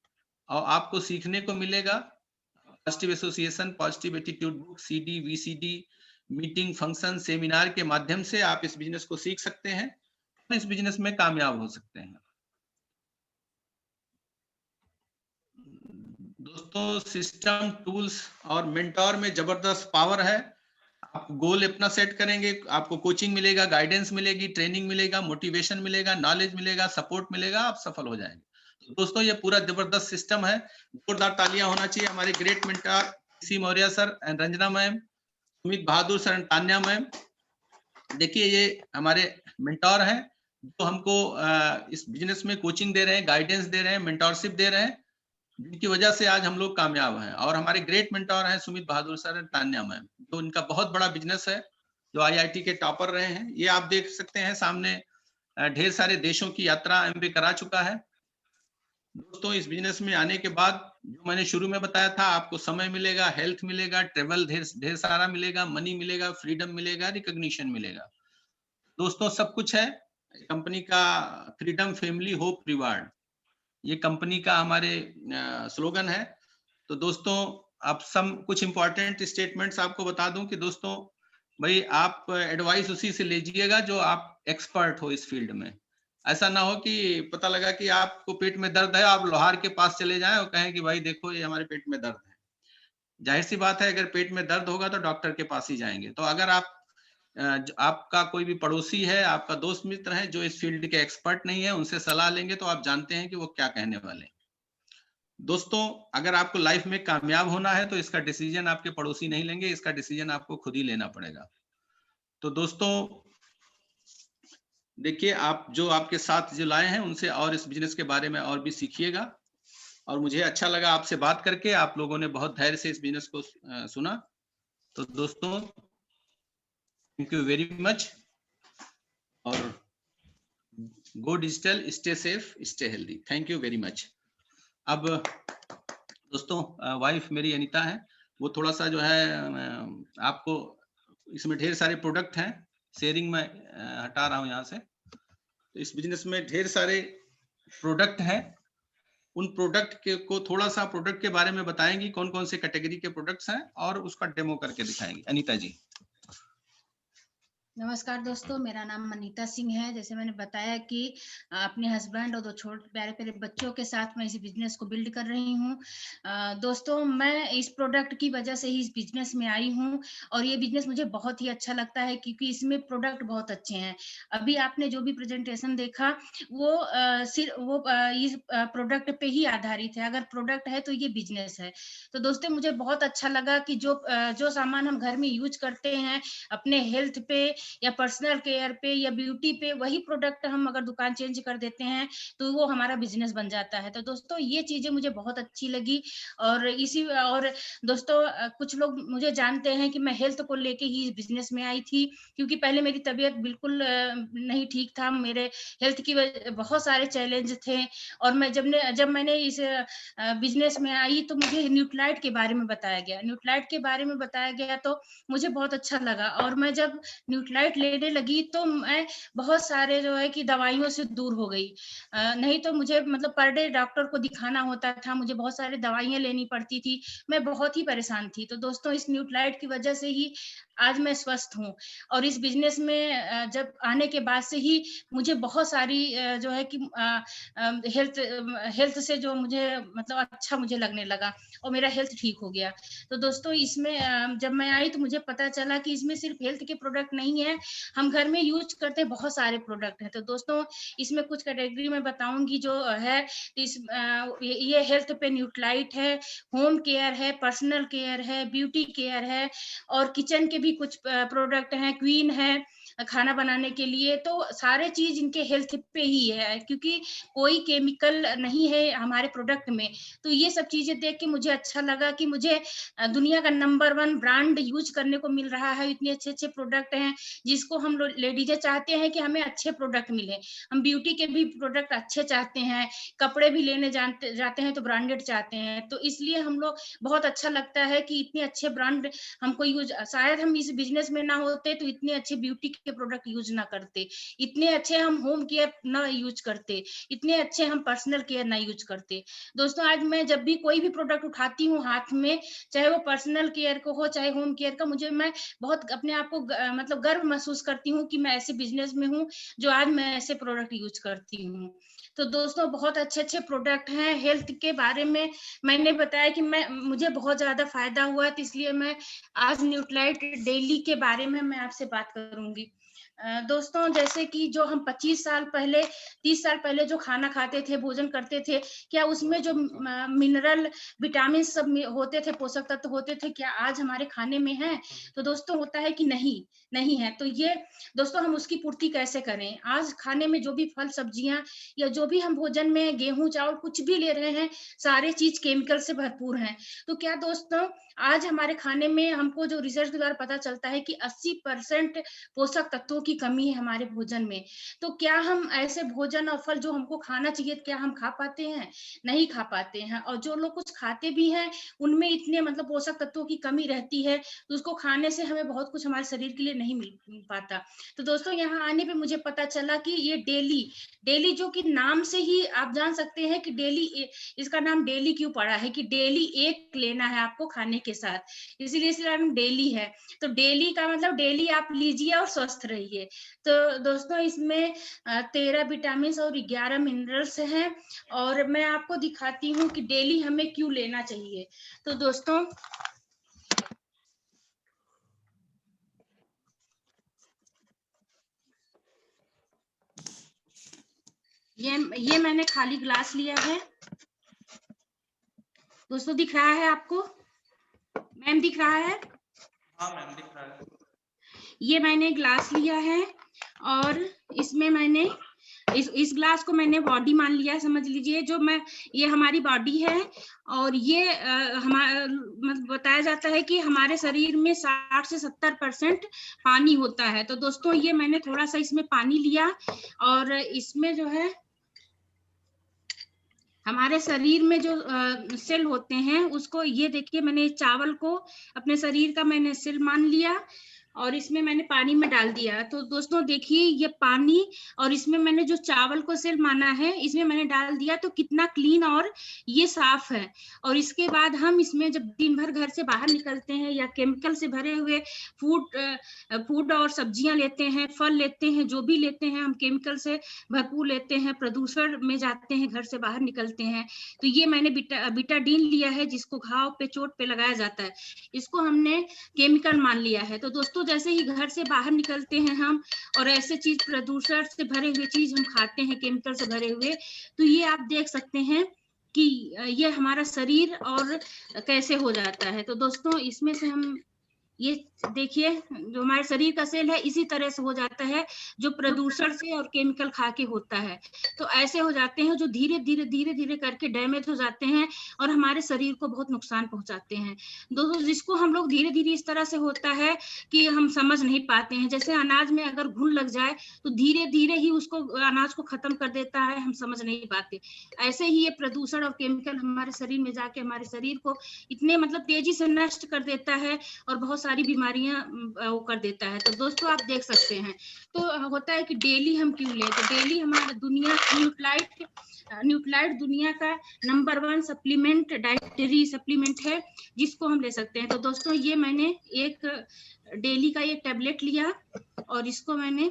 और आपको सीखने को मिलेगा positive association, positive attitude book, CD, VCD, meeting, function, seminar के माध्यम से आप इस बिजनेस को सीख सकते हैं और इस बिजनेस में कामयाब हो सकते हैं। दोस्तों, सिस्टम, टूल्स और मेंटोर में जबरदस्त पावर है। आप गोल अपना सेट करेंगे, आपको कोचिंग मिलेगा, गाइडेंस मिलेगी, ट्रेनिंग मिलेगा, मोटिवेशन मिलेगा, नॉलेज मिलेगा, सपोर्ट मिलेगा, आप सफल हो जाएंगे। तो दोस्तों, ये पूरा जबरदस्त सिस्टम है। जोरदार तालियां होना चाहिए हमारे great mentor C Maurya sir and Ranjana ma'am, Sumit Bahadur sir and Tanya ma'am. देखिए, ये हमारे मेंटोर हैं जो हमको इस बिजनेस में कोचिंग दे रहे हैं, गाइडेंस दे रहे हैं, मेंटोरशिप दे रहे हैं, जिनकी वजह से आज हम लोग कामयाब हैं। और हमारे ग्रेट मेंटोर हैं Sumit Bahadur sir and Tanya ma'am, तो इनका बहुत बड़ा बिजनेस है, जो आईआईटी के टॉपर रहे हैं। ये आप देख सकते हैं सामने, ढेर सारे देशों की यात्रा एमबी करा चुका है। दोस्तों, इस बिजनेस में आने के बाद जो मैंने शुरू में बताया था, आपको समय मिलेगा, हेल्थ मिलेगा, ट्रेवल ढेर सारा मिलेगा, मनी मिलेगा, फ्रीडम मिलेगा, रिकॉग्निशन मिलेगा। दोस्तों, सब कुछ है। कंपनी का फ्रीडम, फैमिली, होप, रिवार्ड, ये कंपनी का हमारे स्लोगन है। तो दोस्तों, आप सब कुछ इंपॉर्टेंट स्टेटमेंट्स आपको बता दूं कि दोस्तों, भाई आप एडवाइस उसी से लीजिएगा जो आप एक्सपर्ट हो इस फील्ड में। ऐसा ना हो कि पता लगा कि आपको पेट में दर्द है, आप लोहार के पास चले जाएं और कहें कि भाई देखो ये हमारे पेट में दर्द है। जाहिर सी बात है, अगर पेट में दर्द होगा तो डॉक्टर के पास ही जाएंगे। तो अगर आप आपका कोई भी पड़ोसी है, आपका दोस्त मित्र है जो इस फील्ड के एक्सपर्ट नहीं है, उनसे सलाह लेंगे तो आप जानते हैं कि वो क्या कहने वाले हैं। दोस्तों, अगर आपको लाइफ में कामयाब होना है तो इसका डिसीजन आपके पड़ोसी नहीं लेंगे, इसका डिसीजन आपको खुद ही लेना पड़ेगा। तो दोस्तों, देखिए, आप जो आपके साथ जो लाए हैं उनसे और इस बिजनेस के बारे में और भी सीखिएगा। और मुझे अच्छा लगा आपसे बात करके, आप लोगों ने बहुत धैर्य से इस बिजनेस को सुना। तो दोस्तों, थैंक यू वेरी मच। और go digital, stay safe, stay healthy. Thank you very much. अब दोस्तों, वाइफ मेरी अनीता है, वो थोड़ा सा जो है आपको, इसमें ढेर सारे प्रोडक्ट हैं, शेयरिंग में हटा रहा हूं यहाँ से। तो इस बिजनेस में ढेर सारे प्रोडक्ट हैं, उन प्रोडक्ट को थोड़ा सा प्रोडक्ट के बारे में बताएंगी, कौन कौन से कैटेगरी के प्रोडक्ट्स हैं, और उसका डेमो करके दिखाएंगी। अनीता जी। नमस्कार दोस्तों, मेरा नाम अनीता सिंह है। जैसे मैंने बताया कि अपने हस्बैंड और 2 छोटे प्यारे प्यारे बच्चों के साथ मैं इस बिजनेस को बिल्ड कर रही हूँ। दोस्तों, मैं इस प्रोडक्ट की वजह से ही इस बिजनेस में आई हूँ और ये बिजनेस मुझे बहुत ही अच्छा लगता है क्योंकि इसमें प्रोडक्ट बहुत अच्छे हैं। अभी आपने जो भी प्रेजेंटेशन देखा वो सिर्फ वो इस प्रोडक्ट पे ही आधारित है। अगर प्रोडक्ट है तो ये बिजनेस है। तो दोस्तों, मुझे बहुत अच्छा लगा कि जो सामान हम घर में यूज करते हैं अपने हेल्थ पे या पर्सनल केयर पे या ब्यूटी पे वही प्रोडक्ट हम अगर दुकान चेंज कर देते हैं तो वो हमारा बिजनेस बन जाता है। तो दोस्तों ये चीजें मुझे बहुत अच्छी लगी। और दोस्तों कुछ लोग मुझे जानते हैं कि मैं हेल्थ को लेके ही बिजनेस में आई थी, क्योंकि पहले मेरी तबीयत बिल्कुल नहीं ठीक था, मेरे हेल्थ की बहुत सारे चैलेंज थे। और मैं जब मैंने इस बिजनेस में आई तो मुझे न्यूट्रालाइट के बारे में बताया गया। न्यूट्रालाइट के बारे में बताया गया तो मुझे बहुत अच्छा लगा, और मैं जब न्यूट्रालाइट लेने लगी तो मैं बहुत सारे जो है कि दवाइयों से दूर हो गई। नहीं तो मुझे मतलब पर डे डॉक्टर को दिखाना होता था, मुझे बहुत सारी दवाइयां लेनी पड़ती थी, मैं बहुत ही परेशान थी। तो दोस्तों इस न्यूट्रालाइट की वजह से ही आज मैं स्वस्थ हूँ। और इस बिजनेस में जब आने के बाद से ही मुझे बहुत सारी जो है कि हेल्थ से जो मुझे मतलब अच्छा मुझे लगने लगा और मेरा हेल्थ ठीक हो गया। तो दोस्तों इसमें जब मैं आई तो मुझे पता चला कि इसमें सिर्फ हेल्थ के प्रोडक्ट नहीं है, हम घर में यूज करते बहुत सारे प्रोडक्ट हैं। तो दोस्तों इसमें कुछ कैटेगरी में बताऊंगी जो है, ये हेल्थ पे न्यूट्रालाइट है, होम केयर है, पर्सनल केयर है, ब्यूटी केयर है, और किचन के भी कुछ प्रोडक्ट हैं, क्वीन है खाना बनाने के लिए। तो सारे चीज इनके हेल्थ पे ही है, क्योंकि कोई केमिकल नहीं है हमारे प्रोडक्ट में। तो ये सब चीजें देख के मुझे अच्छा लगा कि मुझे दुनिया का नंबर 1 ब्रांड यूज करने को मिल रहा है। इतने अच्छे अच्छे प्रोडक्ट हैं जिसको हम लेडीजें चाहते हैं कि हमें अच्छे प्रोडक्ट मिले। हम ब्यूटी के भी प्रोडक्ट अच्छे चाहते हैं, कपड़े भी लेने जाते हैं तो ब्रांडेड चाहते हैं। तो इसलिए हम लोग बहुत अच्छा लगता है कि इतने अच्छे ब्रांड हमको यूज, शायद हम इस बिजनेस में ना होते तो इतने अच्छे ब्यूटी के प्रोडक्ट यूज ना करते, इतने अच्छे हम होम केयर ना यूज करते, इतने अच्छे हम पर्सनल केयर ना यूज करते। दोस्तों आज मैं जब भी कोई भी प्रोडक्ट उठाती हूँ हाथ में, चाहे वो पर्सनल केयर को हो चाहे होम केयर का, मैं बहुत अपने आप को मतलब गर्व महसूस करती हूँ कि मैं ऐसे बिजनेस में हूँ जो आज मैं ऐसे प्रोडक्ट यूज करती हूँ। तो दोस्तों बहुत अच्छे अच्छे प्रोडक्ट हैं। हेल्थ के बारे में मैंने बताया कि मुझे बहुत ज्यादा फायदा हुआ, तो इसलिए मैं आज न्यूट्रालाइट डेली के बारे में मैं आपसे बात करूंगी। दोस्तों जैसे कि जो हम 25 साल पहले 30 साल पहले जो खाना खाते थे, भोजन करते थे, क्या उसमें जो मिनरल विटामिन सब होते थे, पोषक तत्व होते थे, क्या आज हमारे खाने में है? तो दोस्तों होता है कि नहीं है। तो ये दोस्तों हम उसकी पूर्ति कैसे करें? आज खाने में जो भी फल सब्जियां या जो भी हम भोजन में गेहूं चावल कुछ भी ले रहे हैं, सारे चीज केमिकल से भरपूर हैं। तो क्या दोस्तों आज हमारे खाने में हमको जो रिसर्च के द्वारा पता चलता है कि 80% पोषक तत्वों की कमी है हमारे भोजन में। तो क्या हम ऐसे भोजन और फल जो हमको खाना चाहिए, क्या हम खा पाते हैं? नहीं खा पाते हैं। और जो लोग कुछ खाते भी हैं उनमें इतने मतलब पोषक तत्वों की कमी रहती है, तो उसको खाने से हमें बहुत कुछ हमारे शरीर के लिए नहीं मिल पाता। तो दोस्तों यहाँ आने पे मुझे पता चला कि ये डेली जो कि नाम से ही आप जान सकते हैं कि डेली, इसका नाम डेली क्यों पड़ा है, कि डेली एक लेना है आपको खाने के साथ, इसीलिए इसका नाम डेली है। तो डेली का मतलब डेली आप लीजिए और स्वस्थ रहिए। तो दोस्तों इसमें 13 विटामिन और 11 मिनरल्स हैं, और मैं आपको दिखाती हूँ कि डेली हमें क्यों लेना चाहिए। तो दोस्तों ये मैंने खाली ग्लास लिया है। दोस्तों दिख रहा है आपको? मैम दिख रहा है? हाँ मैम दिख रहा है। ये मैंने ग्लास लिया है, और इसमें मैंने इस ग्लास को मैंने बॉडी मान लिया, समझ लीजिए ये हमारी बॉडी है। और ये मतलब बताया जाता है कि हमारे शरीर में 60 से 70% पानी होता है। तो दोस्तों ये मैंने थोड़ा सा इसमें पानी लिया, और इसमें जो है हमारे शरीर में जो सेल होते हैं उसको, ये देखिए मैंने चावल को अपने शरीर का मैंने सेल मान लिया, और इसमें मैंने पानी में डाल दिया। तो दोस्तों देखिए ये पानी, और इसमें मैंने जो चावल को सेल माना है इसमें मैंने डाल दिया, तो कितना क्लीन और ये साफ है। और इसके बाद हम इसमें जब दिन भर घर से बाहर निकलते हैं या केमिकल से भरे हुए फूड और सब्जियां लेते हैं, फल लेते हैं, जो भी लेते हैं हम केमिकल से भरपूर लेते हैं, प्रदूषण में जाते हैं, घर से बाहर निकलते हैं। तो ये मैंने बीटाडीन लिया है, जिसको घाव पे चोट पे लगाया जाता है, इसको हमने केमिकल मान लिया है। तो दोस्तों जैसे ही घर से बाहर निकलते हैं हम और ऐसे चीज प्रदूषण से भरे हुए चीज हम खाते हैं, केमिकल से भरे हुए, तो ये आप देख सकते हैं कि ये हमारा शरीर और कैसे हो जाता है। तो दोस्तों इसमें से हम ये देखिए जो हमारे शरीर का सेल है इसी तरह से हो जाता है जो प्रदूषण से और केमिकल खा के होता है। तो ऐसे हो जाते हैं जो धीरे धीरे करके डैमेज हो जाते हैं और हमारे शरीर को बहुत नुकसान पहुंचाते हैं। दोस्तों जिसको हम लोग धीरे धीरे इस तरह से होता है कि हम समझ नहीं पाते हैं। जैसे अनाज में अगर घुन लग जाए तो धीरे धीरे ही उसको अनाज को खत्म कर देता है, हम समझ नहीं पाते। ऐसे ही ये प्रदूषण और केमिकल हमारे शरीर में जाके हमारे शरीर को इतने मतलब तेजी से नष्ट कर देता है और बहुत सारी बीमारियां वो कर देता है। तो दोस्तों आप देख सकते हैं। तो होता है कि डेली हम क्यों लें, तो डेली हमारा दुनिया न्यूट्रालाइट दुनिया का नंबर 1 सप्लीमेंट, डाइटरी सप्लीमेंट है जिसको हम ले सकते हैं। तो दोस्तों ये मैंने एक डेली का ये टैबलेट लिया और इसको मैंने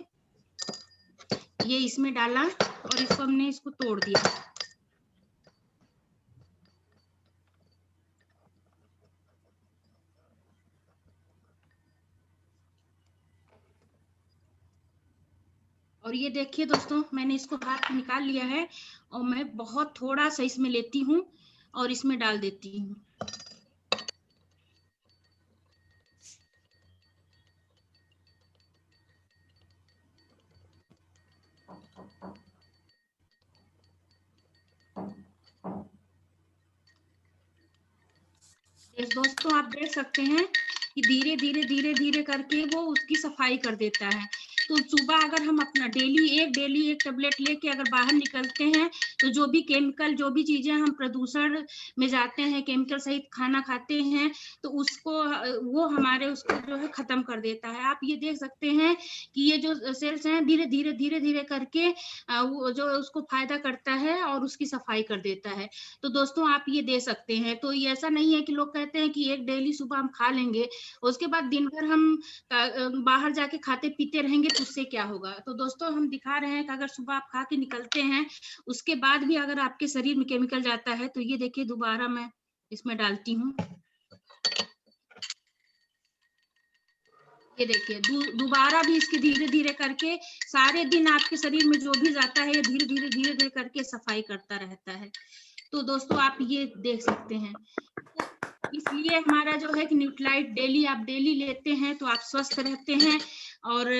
ये इसमें डाला और इसको हमने इसको तोड़ दिया। और ये देखिए दोस्तों मैंने इसको बाहर निकाल लिया है और मैं बहुत थोड़ा सा इसमें लेती हूँ और इसमें डाल देती हूँ। दोस्तों आप देख सकते हैं कि धीरे धीरे करके वो उसकी सफाई कर देता है। तो सुबह अगर हम अपना डेली एक टेबलेट लेके अगर बाहर निकलते हैं तो जो भी केमिकल, जो भी चीजें हम प्रदूषण में जाते हैं, केमिकल सहित खाना खाते हैं, तो उसको वो हमारे उसको जो है खत्म कर देता है। आप ये देख सकते हैं कि ये जो सेल्स हैं धीरे धीरे करके वो जो उसको फायदा करता है और उसकी सफाई कर देता है। तो दोस्तों आप ये दे सकते हैं। तो ये ऐसा नहीं है कि लोग कहते हैं कि एक डेली सुबह हम खा लेंगे उसके बाद दिन भर हम बाहर जाके खाते पीते रहेंगे तो उससे क्या होगा। तो दोस्तों हम दिखा रहे हैं कि अगर सुबह आप खा के निकलते हैं उसके बाद भी अगर आपके शरीर में केमिकल जाता है तो ये देखिए दोबारा मैं इसमें डालती हूँ। ये देखिए दोबारा भी इसके धीरे धीरे करके सारे दिन आपके शरीर में जो भी जाता है ये धीरे धीरे करके सफाई करता रहता है। तो दोस्तों आप ये देख सकते हैं। इसलिए हमारा जो है कि न्यूट्रालाइट डेली आप डेली लेते हैं तो आप स्वस्थ रहते हैं और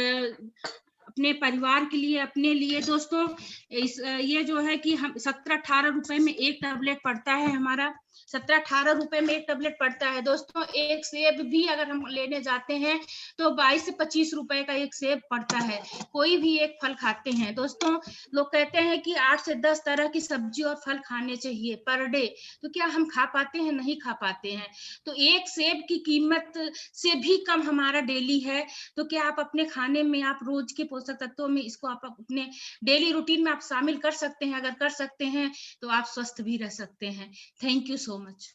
अपने परिवार के लिए, अपने लिए। दोस्तों ये जो है कि हम 17-18 रुपए में एक टैबलेट पड़ता है हमारा, 17-18 रुपए में एक टैबलेट पड़ता है। दोस्तों एक सेब भी अगर हम लेने जाते हैं तो 22 से 25 रुपए का एक सेब पड़ता है। कोई भी एक फल खाते हैं दोस्तों, लोग कहते हैं कि 8 से 10 तरह की सब्जी और फल खाने चाहिए पर डे, तो क्या हम खा पाते हैं? नहीं खा पाते हैं। तो एक सेब की कीमत से भी कम हमारा डेली है। तो क्या आप अपने खाने में, आप रोज के पोषक तत्वों में इसको आप अपने डेली रूटीन में आप शामिल कर सकते हैं? अगर कर सकते हैं तो आप स्वस्थ भी रह सकते हैं। Thank you so much.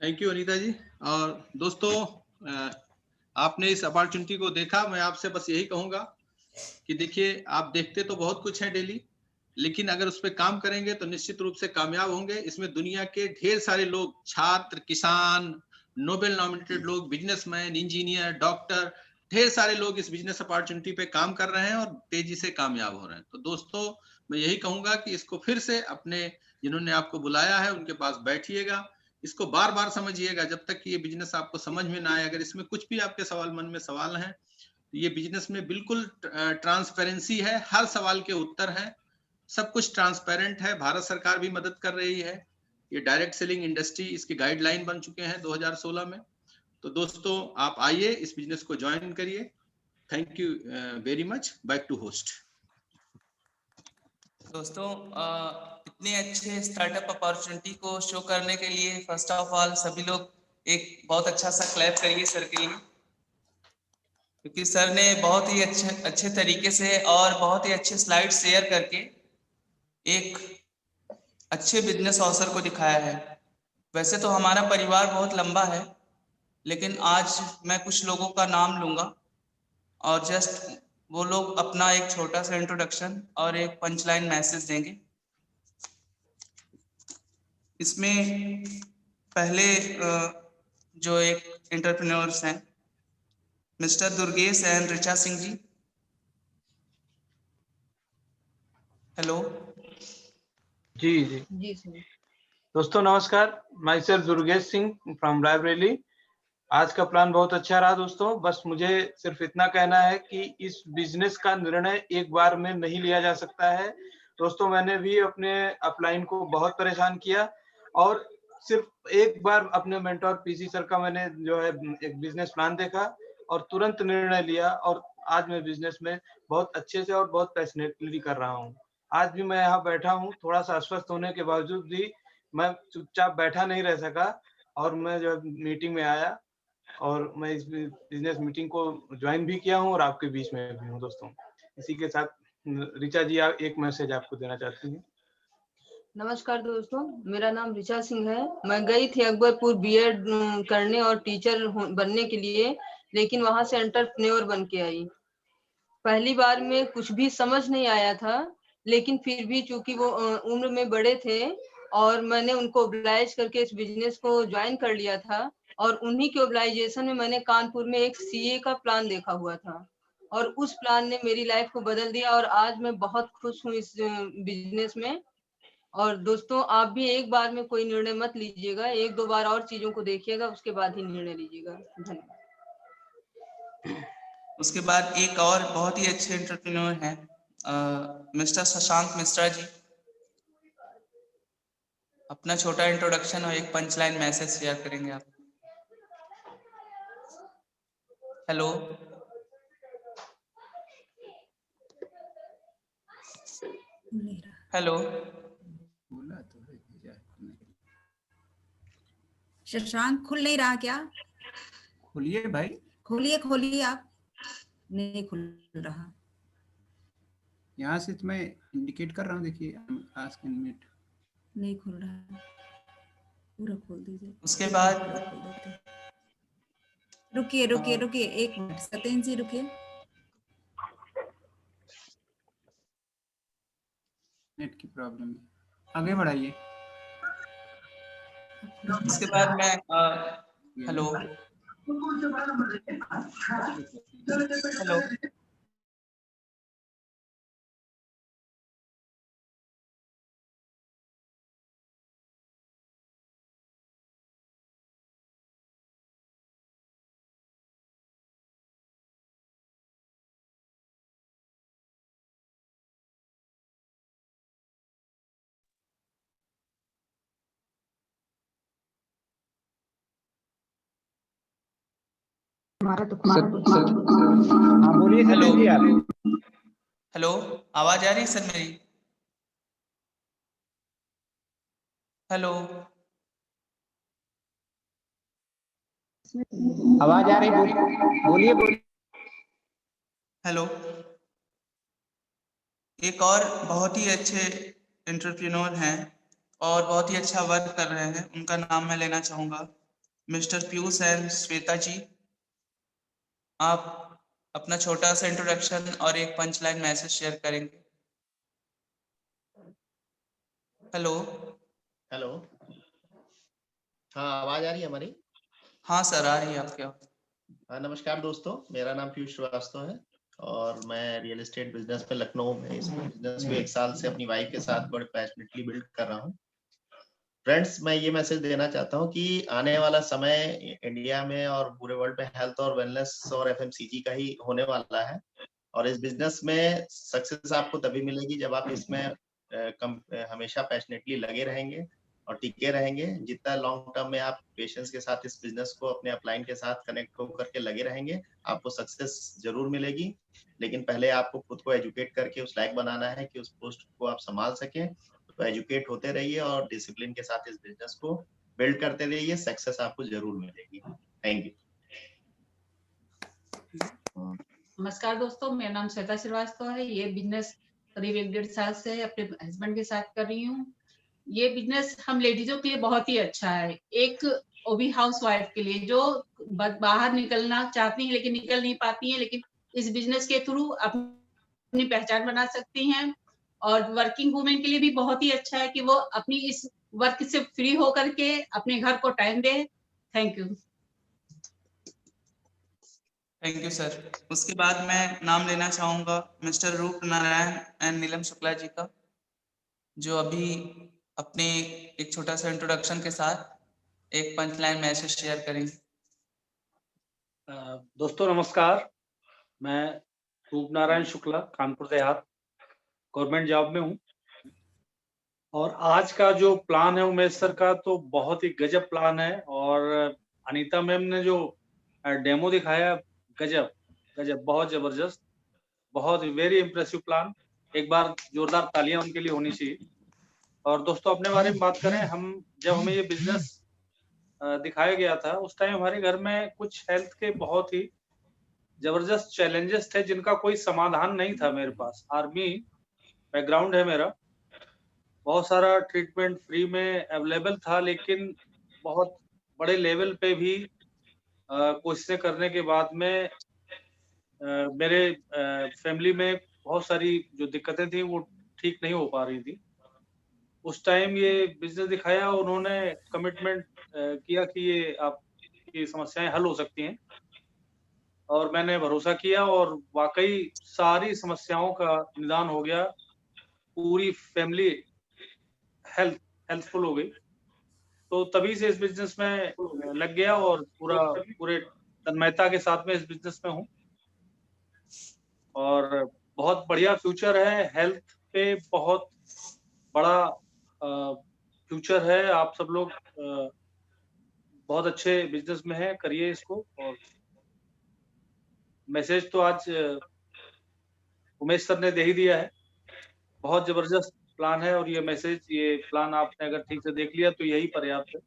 Thank you Anita ji. और दोस्तों आपने इस अपॉर्चुनिटी को देखा। मैं आपसे बस यही कहूंगा कि देखिए आप देखते तो बहुत कुछ है डेली, लेकिन अगर उस पर काम करेंगे तो निश्चित रूप से कामयाब होंगे। इसमें दुनिया के ढेर सारे लोग, छात्र, किसान, नोबेल नॉमिनेटेड लोग, बिजनेसमैन, इंजीनियर, डॉक्टर, ढेर सारे लोग इस बिजनेस अपॉर्चुनिटी पे काम कर रहे हैं और तेजी से कामयाब हो रहे हैं। तो दोस्तों मैं यही कहूंगा कि इसको फिर से अपने, जिन्होंने आपको बुलाया है उनके पास बैठिएगा, इसको बार बार समझिएगा जब तक कि ये बिजनेस आपको समझ में ना आए। अगर इसमें कुछ भी आपके मन में सवाल हैं, ये बिजनेस में बिल्कुल ट्रांसपेरेंसी है, हर सवाल के उत्तर हैं, सब कुछ ट्रांसपेरेंट है। भारत सरकार भी मदद कर रही है। ये डायरेक्ट सेलिंग इंडस्ट्री, इसकी गाइडलाइन बन चुके हैं 2016 में। तो दोस्तों आप आइए, इस बिजनेस को ज्वाइन करिए। Thank you very much. Back to host. दोस्तों इतने अच्छे स्टार्टअप अपॉर्चुनिटी को शो करने के लिए फर्स्ट ऑफ ऑल सभी लोग एक बहुत अच्छा सा क्लैप करिए सर के लिए, क्योंकि सर ने बहुत ही अच्छे तरीके से और बहुत ही अच्छे स्लाइड शेयर करके एक अच्छे बिजनेस अवसर को दिखाया है। वैसे तो हमारा परिवार बहुत लंबा है, लेकिन आज मैं कुछ लोगों का नाम लूँगा और जस्ट वो लोग अपना एक छोटा सा इंट्रोडक्शन और एक पंचलाइन मैसेज देंगे। इसमें पहले जो एक एंटरप्रेन्योर्स हैं, mister Durgesh and Richa Singh ji. Hello जी जी जी सर। दोस्तों नमस्कार, myself Durgesh Singh from Raebareli. आज का प्लान बहुत अच्छा रहा दोस्तों। बस मुझे सिर्फ इतना कहना है कि इस बिजनेस का निर्णय एक बार में नहीं लिया जा सकता है। दोस्तों मैंने भी अपने अपलाइन को बहुत परेशान किया और सिर्फ एक बार अपने मेंटोर पीसी सर का मैंने जो है एक बिजनेस प्लान देखा और तुरंत निर्णय लिया और आज मैं बिजनेस में बहुत अच्छे से और बहुत पैशनेटली कर रहा हूँ। आज भी मैं यहाँ बैठा हूँ, थोड़ा सा अस्वस्थ होने के बावजूद भी मैं चुपचाप बैठा नहीं रह सका और मैं जो मीटिंग में आया और मैं इस बिजनेस मीटिंग को ज्वाइन भी किया हूँ और आपके बीच में भी हूँ दोस्तों। इसी के साथ ऋचा जी आप एक मैसेज आपको देना चाहती हैं। नमस्कार दोस्तों, मेरा नाम ऋचा सिंह है। मैं गई थी अकबरपुर बीएड करने और टीचर बनने के लिए, लेकिन वहां से एंटरप्रेन्योर बन के आई। पहली बार में कुछ भी समझ नहीं आया था, लेकिन फिर भी चूंकि वो उम्र में बड़े थे और मैंने उनको ओब्लाइज करके इस बिजनेस को ज्वाइन कर लिया था और उन्हीं के ओब्लाइजेशन में मैंने कानपुर में एक सीए का प्लान देखा हुआ था और उस प्लान ने मेरी लाइफ को बदल दिया और आज मैं बहुत खुश हूँ इस बिजनेस में। और दोस्तों आप भी एक बार में कोई निर्णय मत लीजिएगा, एक दो बार और चीजों को देखिएगा, उसके बाद ही निर्णय लीजिएगा। धन्यवाद। उसके बाद एक और बहुत ही अच्छे एंटरप्रेन्योर हैं मिस्टर शशांक मिश्रा जी। अपना छोटा इंट्रोडक्शन और एक पंच लाइन मैसेज शेयर करेंगे आप। हेलो हेलो शशांक खुल नहीं रहा क्या? खोलिए भाई, खोलिए आप। नहीं खुल रहा। यहाँ से तो मैं इंडिकेट कर रहा हूँ, देखिए आस्क इनमेट नहीं खुल रहा, पूरा खोल दीजिए। उसके बाद रुकिए 1 मिनट, सत्येंद्र जी रुकिए। नेट की प्रॉब्लम है, आगे बढ़ाइए। उसके बाद मैं हेलो हेलो हाँ बोलिए हेलो सत्येंद्र जी आप। हेलो आवाज आ रही है सर मेरी? हेलो आवाज आ रही, बोलिए। हेलो एक और बहुत ही अच्छे एंटरप्रेन्योर हैं और बहुत ही अच्छा वर्क कर रहे हैं, उनका नाम मैं लेना चाहूँगा मिस्टर पीयूष एंड श्वेता जी। आप अपना छोटा सा इंट्रोडक्शन और एक पंच लाइन मैसेज शेयर करेंगे। हेलो हेलो, हाँ आवाज आ रही है हमारी? हाँ सर आ रही है आपके। हाँ नमस्कार दोस्तों, मेरा नाम पीयूष श्रीवास्तव है और मैं रियल एस्टेट बिजनेस पे लखनऊ में इस बिजनेस को 1 साल से अपनी वाइफ के साथ बड़े पैशनेटली बिल्ड कर रहा हूँ। फ्रेंड्स, मैं ये मैसेज देना चाहता हूँ कि आने वाला समय इंडिया में और पूरे वर्ल्ड में हेल्थ और वेलनेस और एफएमसीजी का ही होने वाला है और इस बिजनेस में सक्सेस आपको तभी मिलेगी जब आप इसमें हमेशा पैशनेटली लगे रहेंगे और टिके रहेंगे। जितना लॉन्ग टर्म में आप पेशेंस के साथ इस बिजनेस को अपने अपलाइन के साथ कनेक्ट होकर के लगे रहेंगे, आपको सक्सेस जरूर मिलेगी। लेकिन पहले आपको खुद को एजुकेट करके उस लायक बनाना है कि उस पोस्ट को आप संभाल सकें। तो एजुकेट होते रहिए और डिसिप्लिन के साथ इस बिजनेस को बिल्ड करते रहिए, सक्सेस आपको जरूर मिलेगी। Thank you. नमस्कार दोस्तों, मेरा नाम श्वेता श्रीवास्तव है। ये बिजनेस करीब 1.5 साल से अपने हस्बैंड के साथ कर रही हूँ। ये बिजनेस हम लेडीजों के लिए बहुत ही अच्छा है, एक वो भी हाउस वाइफ के लिए जो बाहर निकलना चाहती हैं लेकिन निकल नहीं पाती हैं, लेकिन इस बिजनेस के थ्रू अपनी पहचान बना सकती हैं। और वर्किंग वुमेन के लिए भी बहुत ही अच्छा है कि वो अपनी इस वर्क से फ्री होकर के अपने घर को time they. Thank you. Thank you sir. उसके बाद मैं नाम लेना चाहूँगा मिस्टर रूप नारायण एंड नीलम शुक्ला जी का। जो अभी अपने एक छोटा सा इंट्रोडक्शन के साथ एक पंच लाइन मैसेज शेयर करेंगे। दोस्तों नमस्कार, मैं रूप नारायण शुक्ला कानपुर देहात गवर्नमेंट जॉब में हूँ और आज का जो प्लान है उमेश सर का तो बहुत ही गजब प्लान है और अनीता मैम ने जो डेमो दिखाया गजब गजब, बहुत जबरदस्त, बहुत वेरी इम्प्रेसिव प्लान। एक बार जोरदार तालियां उनके लिए होनी चाहिए। और दोस्तों अपने बारे में बात करें, जब हमें ये बिजनेस दिखाया गया था उस टाइम हमारे घर में कुछ हेल्थ के बहुत ही जबरदस्त चैलेंजेस थे जिनका कोई समाधान नहीं था मेरे पास। आर्मी बैकग्राउंड है मेरा, बहुत सारा ट्रीटमेंट फ्री में अवेलेबल था, लेकिन बहुत बड़े लेवल पे भी कोशिशें करने के बाद में मेरे फैमिली में बहुत सारी जो दिक्कतें थी वो ठीक नहीं हो पा रही थी। उस टाइम ये बिजनेस दिखाया, उन्होंने कमिटमेंट किया कि ये आपकी समस्याएं हल हो सकती हैं और मैंने भरोसा किया और वाकई सारी समस्याओं का निदान हो गया। पूरी फैमिली हेल्पफुल हो गई। तो तभी से इस बिजनेस में लग गया और पूरे तन्मयता के साथ में इस बिजनेस में हूँ और बहुत बढ़िया फ्यूचर है। हेल्थ पे बहुत बड़ा फ्यूचर है। आप सब लोग बहुत अच्छे बिजनेस में हैं, करिए इसको। और मैसेज तो आज उमेश सर ने दे ही दिया है। बहुत जबरदस्त प्लान है और ये प्लान आपने अगर ठीक से देख लिया तो यही पर्याप्त है।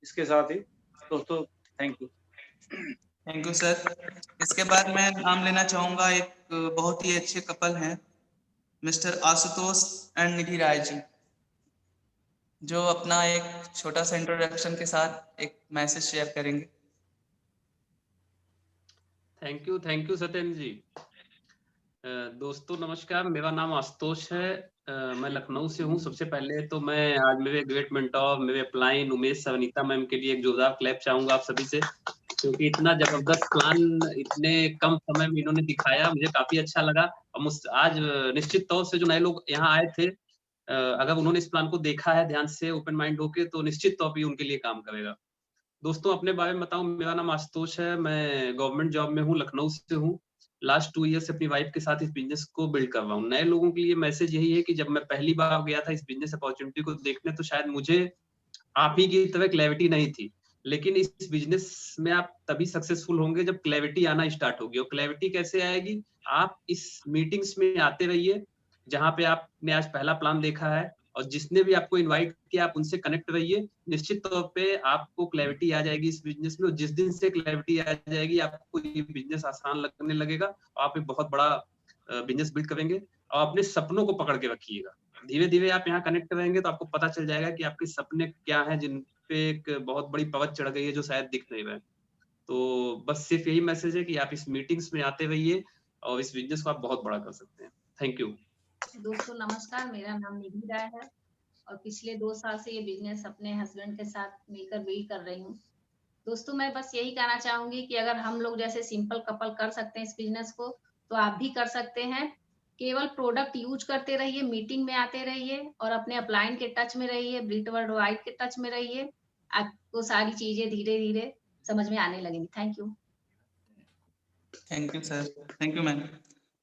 इसके साथ ही दोस्तों थैंक यू सर। इसके बाद मैं नाम लेना चाहूंगा, एक बहुत ही अच्छे कपल हैं मिस्टर आशुतोष एंड निधि राय जी, जो अपना एक छोटा सा इंट्रोडक्शन के साथ एक मैसेज शेयर करेंगे। थैंक यू सत्येंद्र जी। दोस्तों नमस्कार, मेरा नाम आशुतोष है, मैं लखनऊ से हूँ। सबसे पहले तो मैं आज मेरे ग्रेट मेंटोर मेरे अपलाइन उमेश अनीता मैम के लिए एक जोरदार क्लैप चाहूंगा आप सभी से, क्योंकि इतना जबरदस्त प्लान इतने कम समय में इन्होंने दिखाया, मुझे काफी अच्छा लगा। और आज निश्चित तौर से जो नए लोग यहाँ आए थे, अगर उन्होंने इस प्लान को देखा है ध्यान से ओपन माइंड होके, तो निश्चित तौर पर उनके लिए काम करेगा। दोस्तों अपने बारे में बताऊं, मेरा नाम आशुतोष है, मैं गवर्नमेंट जॉब में हूँ, लखनऊ से हूँ। लास्ट 2 ईयर से अपनी वाइफ के साथ इस बिजनेस को बिल्ड कर रहा हूँ। नए लोगों के लिए मैसेज यही है कि जब मैं पहली बार गया था इस बिजनेस अपॉर्चुनिटी को देखने, तो शायद मुझे आप ही की तरह क्लैरिटी नहीं थी, लेकिन इस बिजनेस में आप तभी सक्सेसफुल होंगे जब क्लैरिटी आना स्टार्ट होगी। और क्लैरिटी कैसे आएगी? आप इस मीटिंग्स में आते रहिए जहाँ पे आपने आज पहला प्लान देखा है, और जिसने भी आपको इनवाइट किया आप उनसे कनेक्ट रहिए। निश्चित तौर पे आपको क्लैरिटी आ जाएगी इस बिजनेस में, और जिस दिन से क्लैरिटी आ जाएगी आपको ये बिजनेस आसान लगने लगेगा और आप एक बहुत बड़ा बिजनेस बिल्ड करेंगे। और अपने सपनों को पकड़ के रखिएगा। धीरे धीरे आप यहाँ कनेक्ट रहेंगे तो आपको पता चल जाएगा कि आपके सपने क्या हैं, जिन पे एक बहुत बड़ी पर्वत चढ़ गई है जो शायद दिख नहीं रहे। तो बस सिर्फ यही मैसेज है कि आप इस मीटिंग्स में आते रहिए और इस बिजनेस को आप बहुत बड़ा कर सकते हैं। Thank you. दोस्तों नमस्कार, मेरा नाम निधि राय है और पिछले 2 साल से ये बिजनेस अपने हस्बैंड के साथ मिलकर बिल्ड कर रही हूँ। दोस्तों मैं बस यही कहना चाहूंगी कि अगर हम लोग जैसे सिंपल कपल कर सकते हैं इस बिजनेस को, तो आप भी कर सकते हैं। केवल प्रोडक्ट यूज करते रहिए, मीटिंग में आते रहिए और अपने अपलाइन के टच में रहिए, ब्रिट वर्ल्ड वाइड के टच में रहिए। आपको सारी चीजें धीरे धीरे समझ में आने लगेंगी। Thank you sir, thank you ma'am.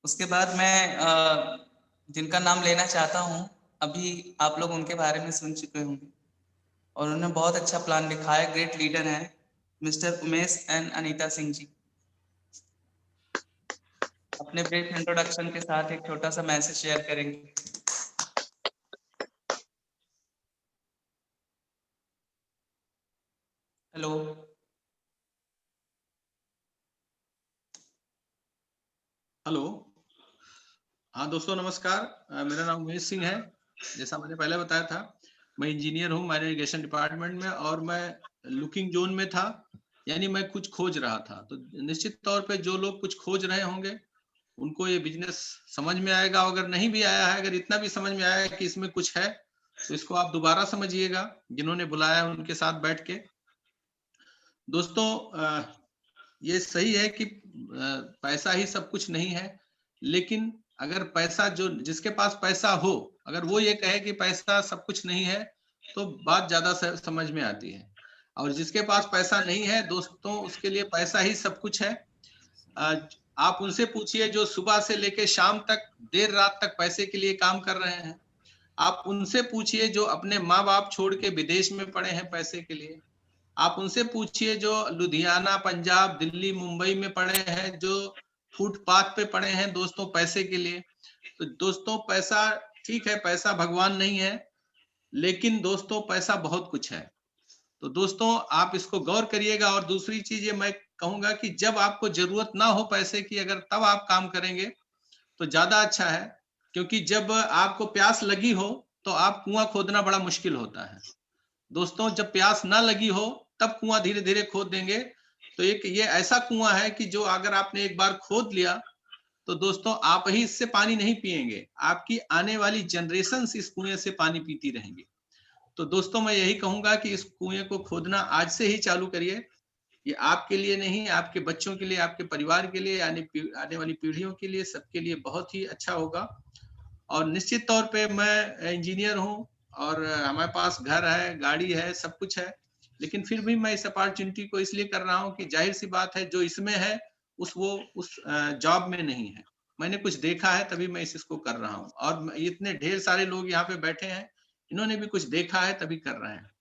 उसके बाद मैं जिनका नाम लेना चाहता हूँ, अभी आप लोग उनके बारे में सुन चुके होंगे और उन्होंने बहुत अच्छा प्लान दिखाया। ग्रेट लीडर हैं मिस्टर उमेश एंड अनीता सिंह जी। अपने ब्रीफ इंट्रोडक्शन के साथ एक छोटा सा मैसेज शेयर करेंगे। हेलो हेलो, हाँ दोस्तों नमस्कार, मेरा नाम उमेश सिंह है। जैसा मैंने पहले बताया था, मैं इंजीनियर हूँ माइनर इरिगेशन डिपार्टमेंट में, और मैं लुकिंग जोन में था, यानी मैं कुछ खोज रहा था। तो निश्चित तौर पे जो लोग कुछ खोज रहे होंगे उनको ये बिजनेस समझ में आएगा। अगर नहीं भी आया है, अगर इतना भी समझ में आया है कि इसमें कुछ है, तो इसको आप दोबारा समझिएगा, जिन्होंने बुलाया उनके साथ बैठ के। दोस्तों ये सही है कि पैसा ही सब कुछ नहीं है, लेकिन अगर पैसा जो जिसके पास पैसा हो, अगर वो ये कहे कि पैसा सब कुछ नहीं है, तो बात ज्यादा समझ में आती है। और जिसके पास पैसा नहीं है दोस्तों, उसके लिए पैसा ही सब कुछ है। आप उनसे पूछिए जो सुबह से लेकर शाम तक देर रात तक पैसे के लिए काम कर रहे हैं। आप उनसे पूछिए जो अपने माँ बाप छोड़ के विदेश में पड़े हैं पैसे के लिए। आप उनसे पूछिए जो लुधियाना, पंजाब, दिल्ली, मुंबई में पड़े हैं, जो फुटपाथ पे पड़े हैं दोस्तों पैसे के लिए। तो दोस्तों पैसा ठीक है, पैसा भगवान नहीं है, लेकिन दोस्तों पैसा बहुत कुछ है। तो दोस्तों आप इसको गौर करिएगा। और दूसरी चीज ये मैं कहूंगा कि जब आपको जरूरत ना हो पैसे की, अगर तब आप काम करेंगे तो ज्यादा अच्छा है, क्योंकि जब आपको प्यास लगी हो तो आप कुआं खोदना बड़ा मुश्किल होता है। दोस्तों जब प्यास ना लगी हो तब कुआं धीरे धीरे खोद देंगे। तो एक ये ऐसा कुआं है कि जो अगर आपने एक बार खोद लिया तो दोस्तों आप ही इससे पानी नहीं पिएंगे, आपकी आने वाली जनरेशन इस कुएं से पानी पीती रहेंगी। तो दोस्तों मैं यही कहूंगा कि इस कुएं को खोदना आज से ही चालू करिए। ये आपके लिए नहीं, आपके बच्चों के लिए, आपके परिवार के लिए, आने वाली पीढ़ियों के लिए, सबके लिए बहुत ही अच्छा होगा। और निश्चित तौर पे मैं इंजीनियर हूँ और हमारे पास घर है, गाड़ी है, सब कुछ है, लेकिन फिर भी मैं इस अपॉर्चुनिटी को इसलिए कर रहा हूँ कि जाहिर सी बात है जो इसमें है उस जॉब में नहीं है। मैंने कुछ देखा है तभी मैं इसको कर रहा हूँ। और इतने ढेर सारे लोग यहाँ पे बैठे हैं, इन्होंने भी कुछ देखा है तभी कर रहे हैं।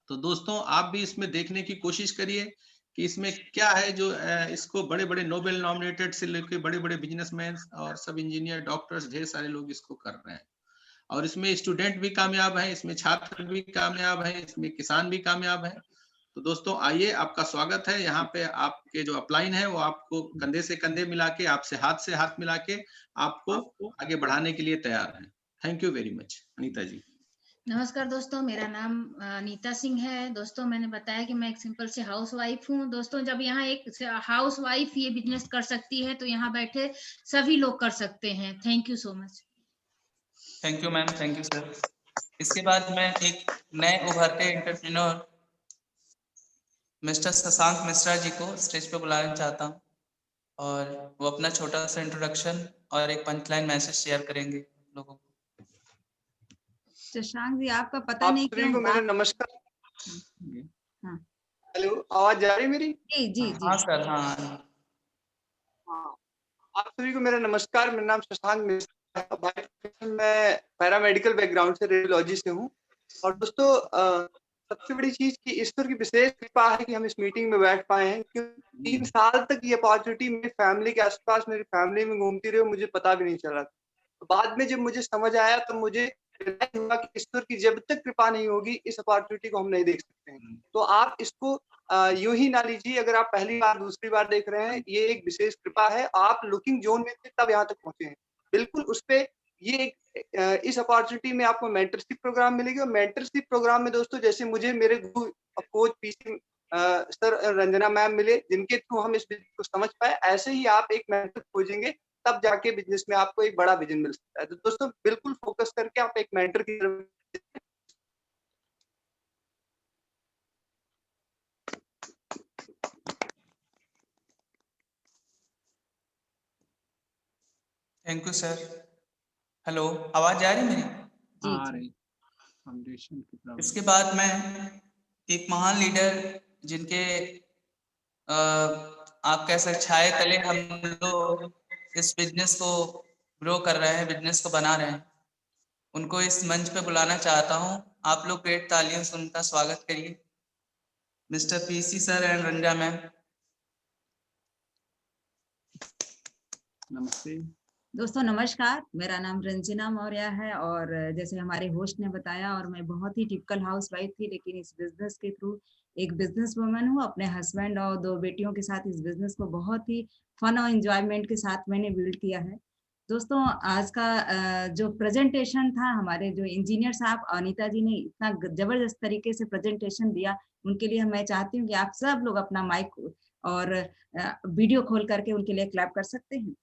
तो दोस्तों आप भी इसमें देखने की कोशिश करिए कि इसमें क्या है जो इसको बड़े बड़े नोबेल नॉमिनेटेड से लेकर बड़े बड़े बिजनेसमैन और सब इंजीनियर, डॉक्टर्स, ढेर सारे लोग इसको कर रहे हैं। और इसमें स्टूडेंट भी कामयाब हैं, इसमें छात्र भी कामयाब हैं, इसमें किसान भी कामयाब हैं। तो दोस्तों आइए, आपका स्वागत है यहाँ पे। आपके जो अपलाइन है वो आपको कंधे से कंधे मिला के, आपसे हाथ मिला के आपको आगे बढ़ाने के लिए तैयार है। Thank you very much. Anita ji. नमस्कार दोस्तों, मेरा नाम अनीता सिंह है। दोस्तों मैंने बताया कि मैं एक सिंपल से हाउस वाइफ हूँ। दोस्तों जब यहाँ एक हाउस वाइफ ये बिजनेस कर सकती है तो यहाँ बैठे सभी लोग कर सकते हैं। Thank you so much. Thank you ma'am, thank you sir. इसके बाद मैं एक नए उभरते एंटरप्रेन्योर मिस्टर शशांक मिश्रा जी को स्टेज पे बुलाना चाहता हूँ और वो अपना छोटा सा इंट्रोडक्शन और एक पंचलाइन मैसेज शेयर करेंगे लोगों को। शशांक जी आपका पता नहीं क्यों को मेरा नमस्कार। हाँ हेलो, आवाज जा रही मेरी? जी जी जी हाँ सर। हाँ आप सभी को मेरा नमस्कार। मेरा नाम शशांक मिश्रा है। मैं पैरामेडिकल बैकग्राउंड से, रेडियोलॉजी से हूँ। और दोस्तों सबसे बड़ी चीज कि ईश्वर की विशेष कृपा है कि हम इस मीटिंग में बैठ पाए हैं, क्योंकि 3 साल तक ये अपॉर्चुनिटी मेरी फैमिली के आसपास, मेरी फैमिली में घूमती रही, मुझे पता भी नहीं चला। तो बाद में जब मुझे समझ आया तो मुझे हुआ कि ईश्वर की जब तक कृपा नहीं होगी इस अपॉर्चुनिटी को हम नहीं देख सकते हैं। तो आप इसको यूं ही ना लीजिए। अगर आप पहली बार, दूसरी बार देख रहे हैं, ये एक विशेष कृपा है। आप लुकिंग जोन में थे तब यहाँ तक पहुंचे हैं। बिल्कुल उस पे ये एक इस अपॉर्चुनिटी में आपको मेंटरशिप प्रोग्राम मिलेगी। और मेंटरशिप प्रोग्राम में दोस्तों जैसे मुझे मेरे गुरु coach PC sir Ranjana ma'am मिले, जिनके थ्रू हम इस बिजनेस को समझ पाए, ऐसे ही आप एक मेंटर खोजेंगे तब जाके बिजनेस में आपको एक बड़ा विजन मिल सकता है। तो दोस्तों बिल्कुल फोकस करके आप एक मेंटर की तरफ। Thank you sir. हेलो, आवाज आ रही मेरी? आ रही। फाउंडेशन की प्रॉब्लम। इसके बाद मैं एक महान लीडर जिनके आप कह सकते छाए तले हम लोग इस बिजनेस को ग्रो कर रहे हैं, बिजनेस को बना रहे हैं, उनको इस मंच पे बुलाना चाहता हूं। आप लोग ग्रेट तालियों से उनका स्वागत करिए। मिस्टर पीसी सर एंड रंजा मैम। नमस्ते दोस्तों, नमस्कार। मेरा नाम रंजना मौर्य है और जैसे हमारे होस्ट ने बताया, और मैं बहुत ही टिपिकल हाउस वाइफ थी, लेकिन इस बिजनेस के थ्रू एक बिजनेस वुमन हूँ। अपने हस्बैंड और 2 बेटियों के साथ इस बिजनेस को बहुत ही फन और एंजॉयमेंट के साथ मैंने बिल्ड किया है। दोस्तों आज का जो प्रेजेंटेशन था, हमारे जो इंजीनियर साहब अनीता जी ने इतना जबरदस्त तरीके से प्रेजेंटेशन दिया, उनके लिए मैं चाहती हूँ कि आप सब लोग अपना माइक और वीडियो खोल करके उनके लिए क्लैप कर सकते हैं।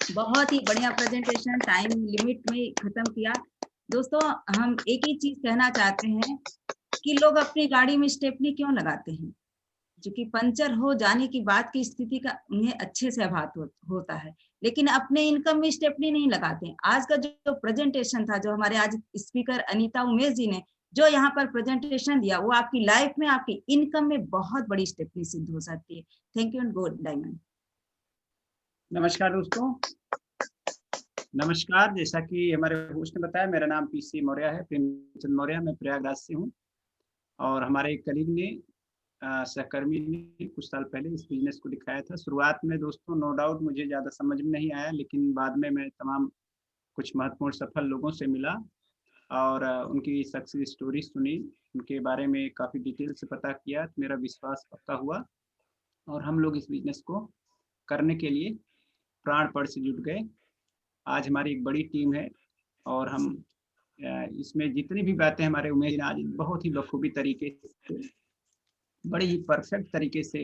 बहुत ही बढ़िया प्रेजेंटेशन, टाइम लिमिट में खत्म किया। दोस्तों हम एक ही चीज कहना चाहते हैं कि लोग अपनी गाड़ी में स्टेपनी क्यों लगाते हैं, जो कि पंचर हो जाने की बाद की स्थिति का उन्हें अच्छे से आभास होता है, लेकिन अपने इनकम में स्टेपनी नहीं लगाते हैं। आज का जो प्रेजेंटेशन था, जो हमारे आज स्पीकर अनीता उमेश जी ने जो यहाँ पर प्रेजेंटेशन दिया, वो आपकी लाइफ में, आपकी इनकम में बहुत बड़ी स्टेपनी सिद्ध हो सकती है। Thank you and good diamond. नमस्कार दोस्तों, नमस्कार। जैसा कि हमारे होस्ट ने बताया, मेरा नाम पीसी मौर्य है, प्रेमचंद मौर्य। मैं प्रयागराज से हूँ और हमारे एक कलीग ने सहकर्मी ने कुछ साल पहले इस बिजनेस को दिखाया था। शुरुआत में दोस्तों नो डाउट मुझे ज़्यादा समझ में नहीं आया, लेकिन बाद में मैं तमाम कुछ महत्वपूर्ण सफल लोगों से मिला और उनकी सक्सेस स्टोरी सुनी, उनके बारे में काफ़ी डिटेल से पता किया, तो मेरा विश्वास पक्का हुआ और हम लोग इस बिजनेस को करने के लिए प्राणपण से जुट गए। आज हमारी एक बड़ी टीम है और हम इसमें जितनी भी बातें हमारे उमेश आज बहुत ही बखूबी तरीके से, बड़ी ही परफेक्ट तरीके से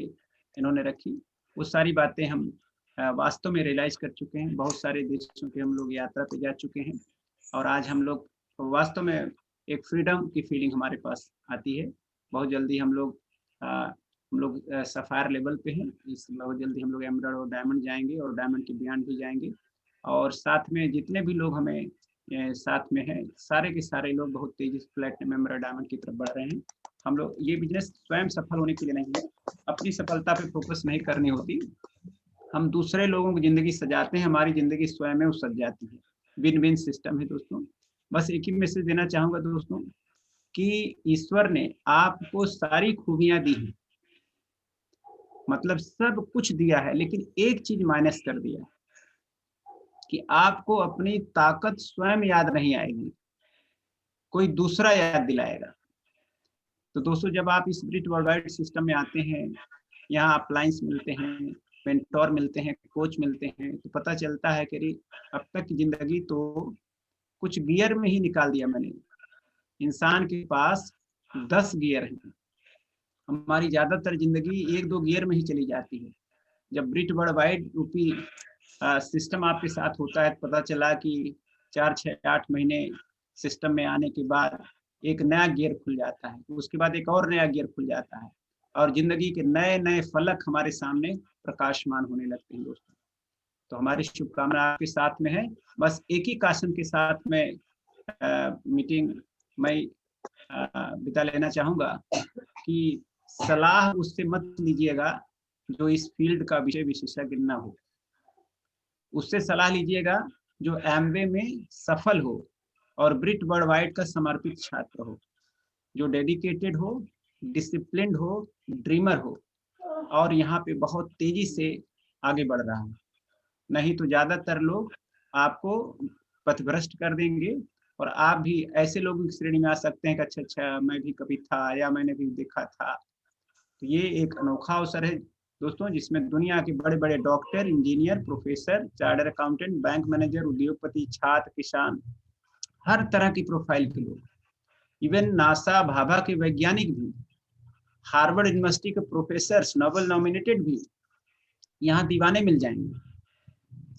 इन्होंने रखी, वो सारी बातें हम वास्तव में रियलाइज कर चुके हैं। बहुत सारे देशों के हम लोग यात्रा पे जा चुके हैं और आज हम लोग वास्तव में एक फ्रीडम की फीलिंग हमारे पास आती है। बहुत जल्दी हम लोग सफायर लेवल पे हैं, इस बहुत जल्दी हम लोग एमराल्ड और डायमंड जाएंगे और डायमंड के बियॉन्ड भी जाएंगे। और साथ में जितने भी लोग हमें साथ में हैं, सारे के सारे लोग बहुत तेजी से प्लैटिनम एमराल्ड डायमंड की तरफ बढ़ रहे हैं। हम लोग ये बिजनेस स्वयं सफल होने के लिए नहीं है, अपनी सफलता पे फोकस नहीं करनी होती, हम दूसरे लोगों की जिंदगी सजाते हैं, हमारी जिंदगी स्वयं में सज जाती है। विन विन सिस्टम है दोस्तों। बस एक ही मैसेज देना चाहूँगा दोस्तों कि ईश्वर ने आपको सारी खूबियाँ दी हैं, मतलब सब कुछ दिया है, लेकिन एक चीज माइनस कर दिया कि आपको अपनी ताकत स्वयं याद नहीं आएगी, कोई दूसरा याद दिलाएगा। तो दोस्तों जब आप इस ब्रिट वर्ल्डवाइड सिस्टम में आते हैं, यहाँ अपलाइंस मिलते हैं, मेंटोर मिलते हैं, कोच मिलते हैं, तो पता चलता है कि अब तक की जिंदगी तो कुछ गियर में ही निकाल दिया मैंने। इंसान के पास 10 गियर हैं, हमारी ज्यादातर जिंदगी 1-2 गियर में ही चली जाती है। जब ब्रिट वर्ल्डवाइड रूपी सिस्टम आपके साथ होता है, पता चला कि 4, 6, 8 महीने सिस्टम में आने के बाद एक नया गियर खुल जाता है, उसके बाद एक और नया गियर खुल जाता है और जिंदगी के नए नए फलक हमारे सामने प्रकाशमान होने लगते हैं दोस्तों। तो हमारी शुभकामना आपके साथ में है। बस एक ही काशन के साथ में मीटिंग मैं बिता लेना चाहूँगा कि सलाह उससे मत लीजिएगा जो इस फील्ड का विषय विशेषज्ञ न हो, उससे सलाह लीजिएगा जो एमवे में सफल हो और ब्रिट वर्ल्डवाइड का समर्पित छात्र हो, जो डेडिकेटेड हो, डिसिप्लिन्ड हो, ड्रीमर हो और यहाँ पे बहुत तेजी से आगे बढ़ रहा है। नहीं तो ज्यादातर लोग आपको पथभ्रष्ट कर देंगे और आप भी ऐसे लोगों की श्रेणी में आ सकते हैं कि अच्छा मैं भी कभी था या मैंने भी देखा था। तो ये एक अनोखा अवसर है दोस्तों, जिसमें दुनिया के बड़े बड़े doctor, engineer, professor, chartered accountant, bank manager, उद्योगपति, छात्र, किसान, हर तरह की प्रोफाइल के लोग, इवन नासा भाभा के वैज्ञानिक भी, हार्वर्ड यूनिवर्सिटी के प्रोफेसर, नोबेल नॉमिनेटेड भी यहाँ दीवाने मिल जाएंगे।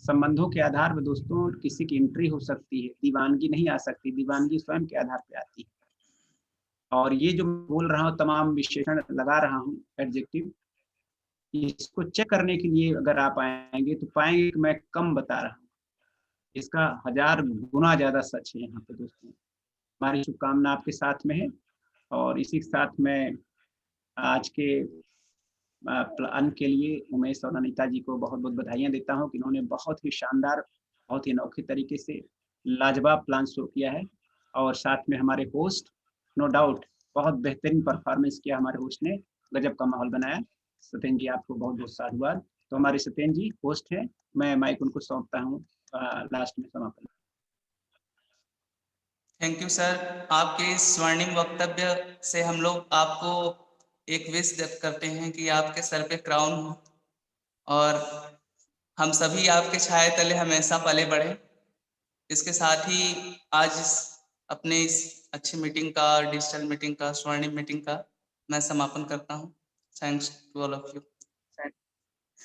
संबंधों के आधार पर दोस्तों किसी की एंट्री हो सकती है, दीवानगी नहीं आ सकती, दीवानगी स्वयं के आधार पर आती है। और ये जो बोल रहा हूँ, तमाम विशेषण लगा रहा हूँ एडजेक्टिव, इसको चेक करने के लिए अगर आप आएंगे तो पाएंगे कि मैं कम बता रहा हूँ, इसका 1000 गुना ज्यादा सच है यहाँ पे दोस्तों। हमारी शुभकामना आपके साथ में है और इसी के साथ मैं आज के प्लान के लिए उमेश और अनीता जी को बहुत बहुत बधाइयाँ देता हूँ कि इन्होंने बहुत ही शानदार, बहुत ही अनोखे तरीके से लाजवाब प्लान शुरू किया है। और साथ में हमारे होस्ट, नो डाउट बहुत बेहतरीन परफॉर्मेंस किया हमारे होस्ट ने, गजब का माहौल बनाया। सत्येंद्र जी आपको बहुत बहुत साधुवाद। तो हमारे सत्येंद्र जी होस्ट हैं, मैं माइक उनको सौंपता हूँ लास्ट में समापन। थैंक यू सर, आपके इस स्वर्णिम वक्तव्य से हम लोग आपको एक विश व्यक्त करते हैं कि आपके सर पे क्राउन हो और हम सभी आपके छाया तले हमेशा पले बढ़े। इसके साथ ही आज अपने इस अच्छी मीटिंग का, डिजिटल मीटिंग का, स्वर्णिम मीटिंग का मैं समापन करता हूँ। Thanks to all of you.